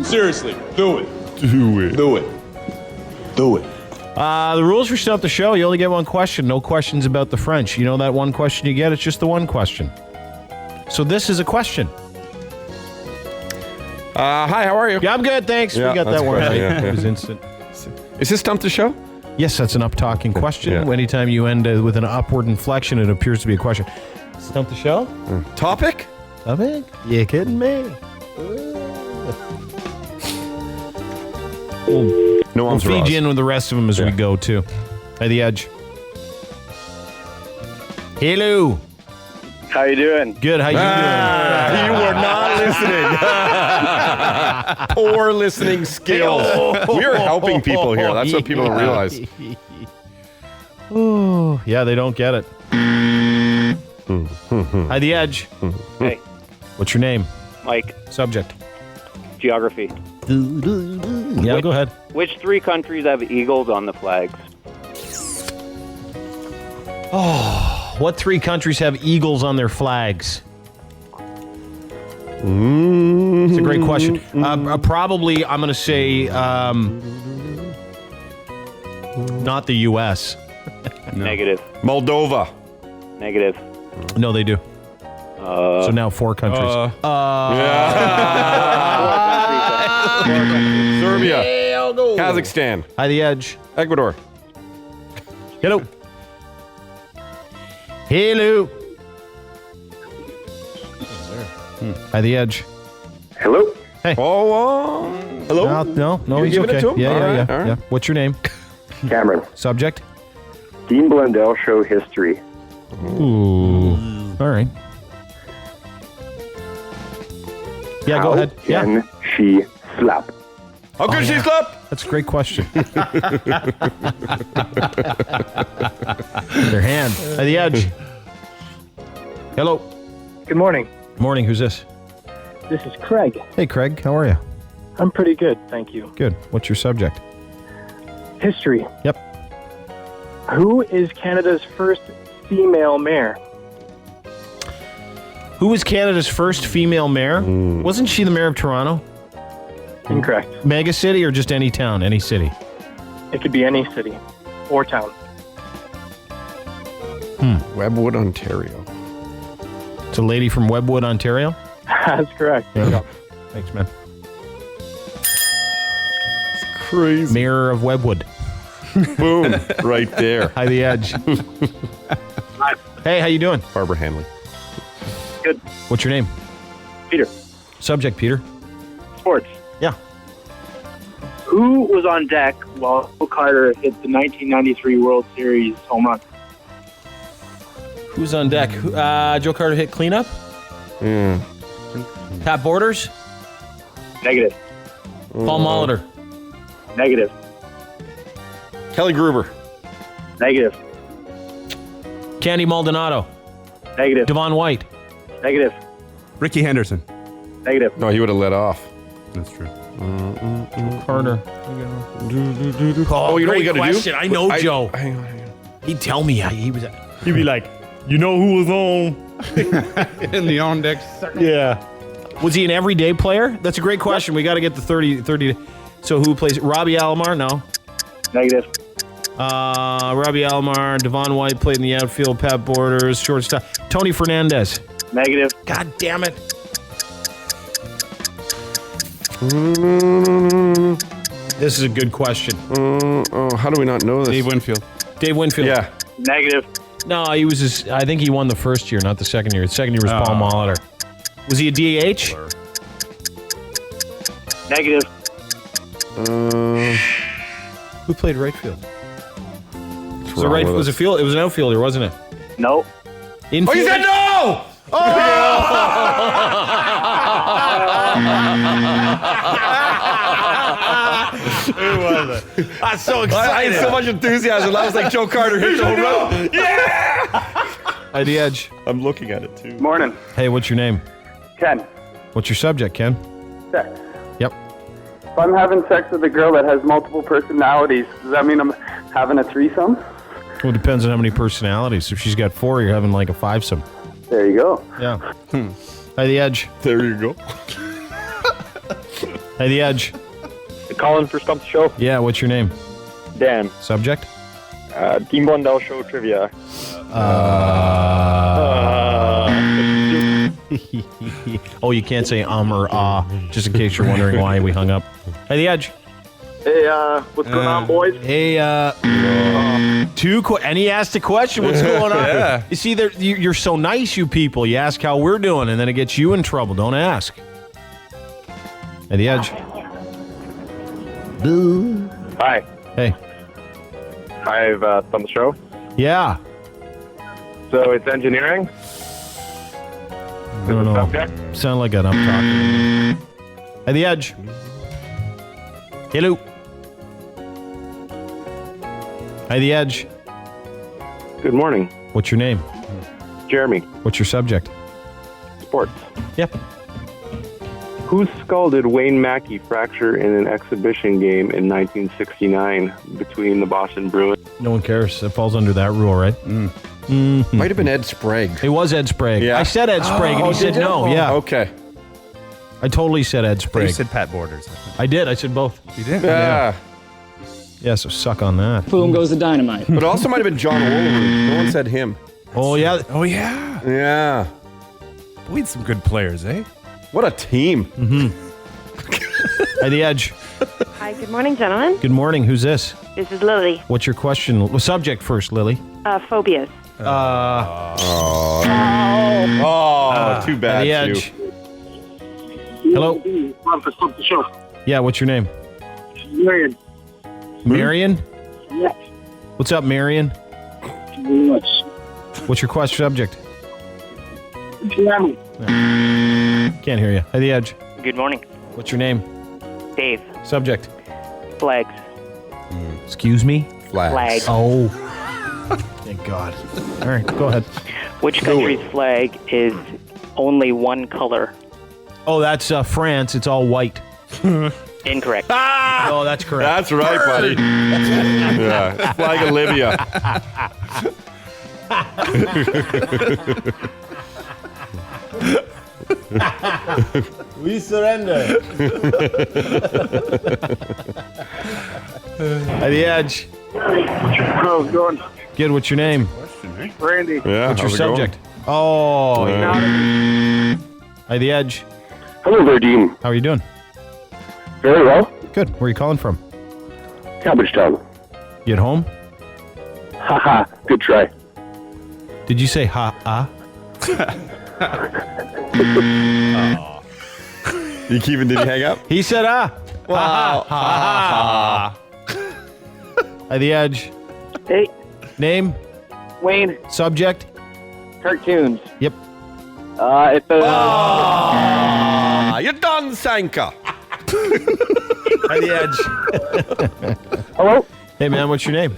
Seriously, do it. The rules for Stump the Show, you only get one question. No questions about the French. You know that one question you get? It's just the one question. So this is a question. Hi, how are you? Yeah, I'm good, thanks. Yeah, we got that one right. It was instant. Is this Stump the Show? Yes, that's an up-talking question. Yeah. Anytime you end with an upward inflection, it appears to be a question. Stump the Show? Topic? Topic? You kidding me? We'll feed you in with the rest of them as we go, too. By the Edge. Hello. How you doing? Good. How you doing? You were not listening. Poor listening skills. We're helping people here. That's what people don't realize. Oh, yeah, they don't get it. Hi, the Edge. Hey. What's your name? Mike. Subject. Geography. Yeah, go ahead. Which 3 countries have eagles on the flags? Oh, what 3 countries have eagles on their flags? It's a great question. Probably, I'm going to say, not the U.S. No. Negative. Moldova. Negative. No, they do. So now 4 countries. Serbia. Kazakhstan. Hi, the Edge. Ecuador. Hello. Hello. Hi, the Edge. Hello. Hey. Oh, hello. No, You he's giving it okay. to him? Yeah, All yeah. right. Yeah. What's your name? Cameron. Subject? Dean Blundell Show history. Ooh. All right. Yeah, go ahead. How can she slap? How can she slap? That's a great question. Their hand. Hi, the Edge. Hello. Good morning. Morning. Who's this? This is Craig. Hey, Craig. How are you? I'm pretty good, thank you. Good. What's your subject? History. Yep. Who is Canada's first female mayor? Who was Canada's first female mayor? Wasn't she the mayor of Toronto? Incorrect. Mega city or just any town, any city? It could be any city or town. Webwood, Ontario. It's a lady from Webwood, Ontario? That's correct. There you go. Thanks, man. It's crazy. Mayor of Webwood. Boom. Right there. Hi, the Edge. Hey, how you doing? Barbara Hanley. Good. What's your name? Peter. Subject, Peter. Sports. Yeah. Who was on deck while Joe Carter hit the 1993 World Series home run? Who's on deck? Joe Carter hit cleanup? Pat Borders? Negative. Paul Molitor? Negative. Kelly Gruber. Negative. Candy Maldonado? Negative. Devon White? Negative. Ricky Henderson. Negative. No, he would have let off. That's true. Carter. Oh, you know what we great got to do? question. I know Joe. Hang on. He'd tell me he was. He'd be like, you know who was on? In the on deck. Yeah. Was he an everyday player? That's a great question. We got to get the 30. So who plays? Robbie Alomar? No. Negative. Robbie Alomar, Devon White played in the outfield. Pat Borders, shortstop. Tony Fernandez. Negative. God damn it. This is a good question. How do we not know this? Dave Winfield. Dave Winfield. Yeah. Negative. No, he was. I think he won the first year, not the second year. The second year was Paul Molitor. Was he a DH? Negative. Who played right field? Was it right? Was it field? It was an outfielder, wasn't it? No. Infield? Oh, you said no! Who was it? I'm so excited. I had so much enthusiasm. That was like Joe Carter hit the home run. Yeah! Heidi Edge. I'm looking at it too. Morning. Hey, what's your name? Ken. What's your subject, Ken? Sex. Yep. If I'm having sex with a girl that has multiple personalities, does that mean I'm having a threesome? Well, it depends on how many personalities. If she's got 4, you're having like a 5-some. There you go. Yeah. Heidi Edge. There you go. Heidi Edge. Calling for Stump The Show. Yeah, what's your name? Dan. Subject? Dean Blundell Show trivia. Oh, you can't say or just in case you're wondering why we hung up. Heidi Edge. Hey, what's going on, boys? Hey, and he asked a question. What's going on? Yeah. You see, you're so nice, you people. You ask how we're doing, and then it gets you in trouble. Don't ask. At the Edge. Boo. Hi. Hey. I've done the show. Yeah. So it's engineering. I don't know. Sound like I'm talking. At the Edge. Hello. Hi, The Edge. Good morning. What's your name? Jeremy. What's your subject? Sports. Yep. Whose skull did Wayne Mackey fracture in an exhibition game in 1969 between the Boston Bruins? No one cares. It falls under that rule, right? Mm-hmm. Might have been Ed Sprague. It was Ed Sprague. Yeah. I said Ed Sprague, and he said no. Yeah. Okay. I totally said Ed Sprague. You said Pat Borders. I did. I said both. You did? Yeah. Yeah, so suck on that. Boom goes the dynamite. But it also might have been John Olerud. No one said him. Oh, yeah. Oh, yeah. Yeah. We had some good players, eh? What a team. Mm-hmm. Hi, The Edge. Hi, good morning, gentlemen. Good morning. Who's this? This is Lily. What's your question? Well, subject first, Lily. Phobias. Too bad, The Edge. Hello? Time for Stump The Show. Yeah, what's your name? Marion. Marion? Yes. What's up, Marion? Yes. What's your question subject? Jeremy. Can't hear you. Hi, The Edge. Good morning. What's your name? Dave. Subject. Flags. Excuse me? Flags. Oh. Thank God. All right, go ahead. Which country's flag is only one color? Oh, that's France. It's all white. Incorrect. Oh, that's correct. That's right, buddy. Yeah. Flag of Libya. We surrender. At The Edge. How's it going? Good. What's your name? Randy. Yeah. What's your how's it subject? Oh. Hi, The Edge. Hello there, Dean. How are you doing? Very well. Good. Where are you calling from? Cabbagetown. You at home? Haha. Good try. Did you say ha-ah? Oh. You Kevin, did he hang up? He said ah. Wow. Ha-ha. Hi, The Edge. Hey, Name? Wayne. Subject? Cartoons. Yep. It's You're done, Sanka. Hi, The Edge. Hello? Hey, man, what's your name?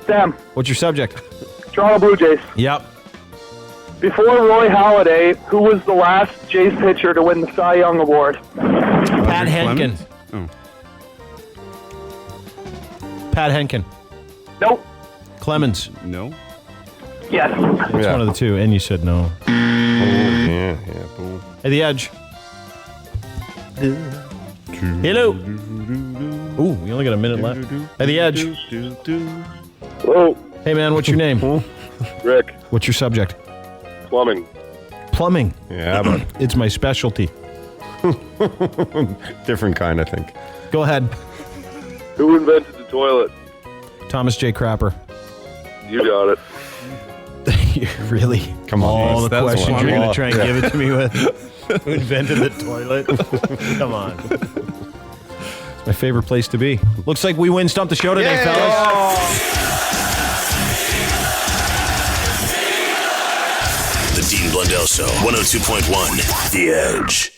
Sam. What's your subject? Toronto Blue Jays. Yep. Before Roy Halladay, who was the last Jays pitcher to win the Cy Young Award? Pat Henkin. Pat Henkin. Nope. Clemens. No. Yes. It's one of the two, and you said no. Yeah. Boom. Hey, the Edge. Hello. Ooh, we only got a minute left. Hey, the Edge. Hello. Hey, man, what's your name? Rick. What's your subject? Plumbing. Plumbing. Yeah, but It's my specialty. different kind, I think. Go ahead. Who invented the toilet? Thomas J. Crapper. You got it. Really? Come on. All the That's questions one. you're going to try and give it to me with. Who invented the toilet? Come on. It's my favorite place to be. Looks like we win Stump the Show today, fellas. The Dean Blundell Show, 102.1 The Edge.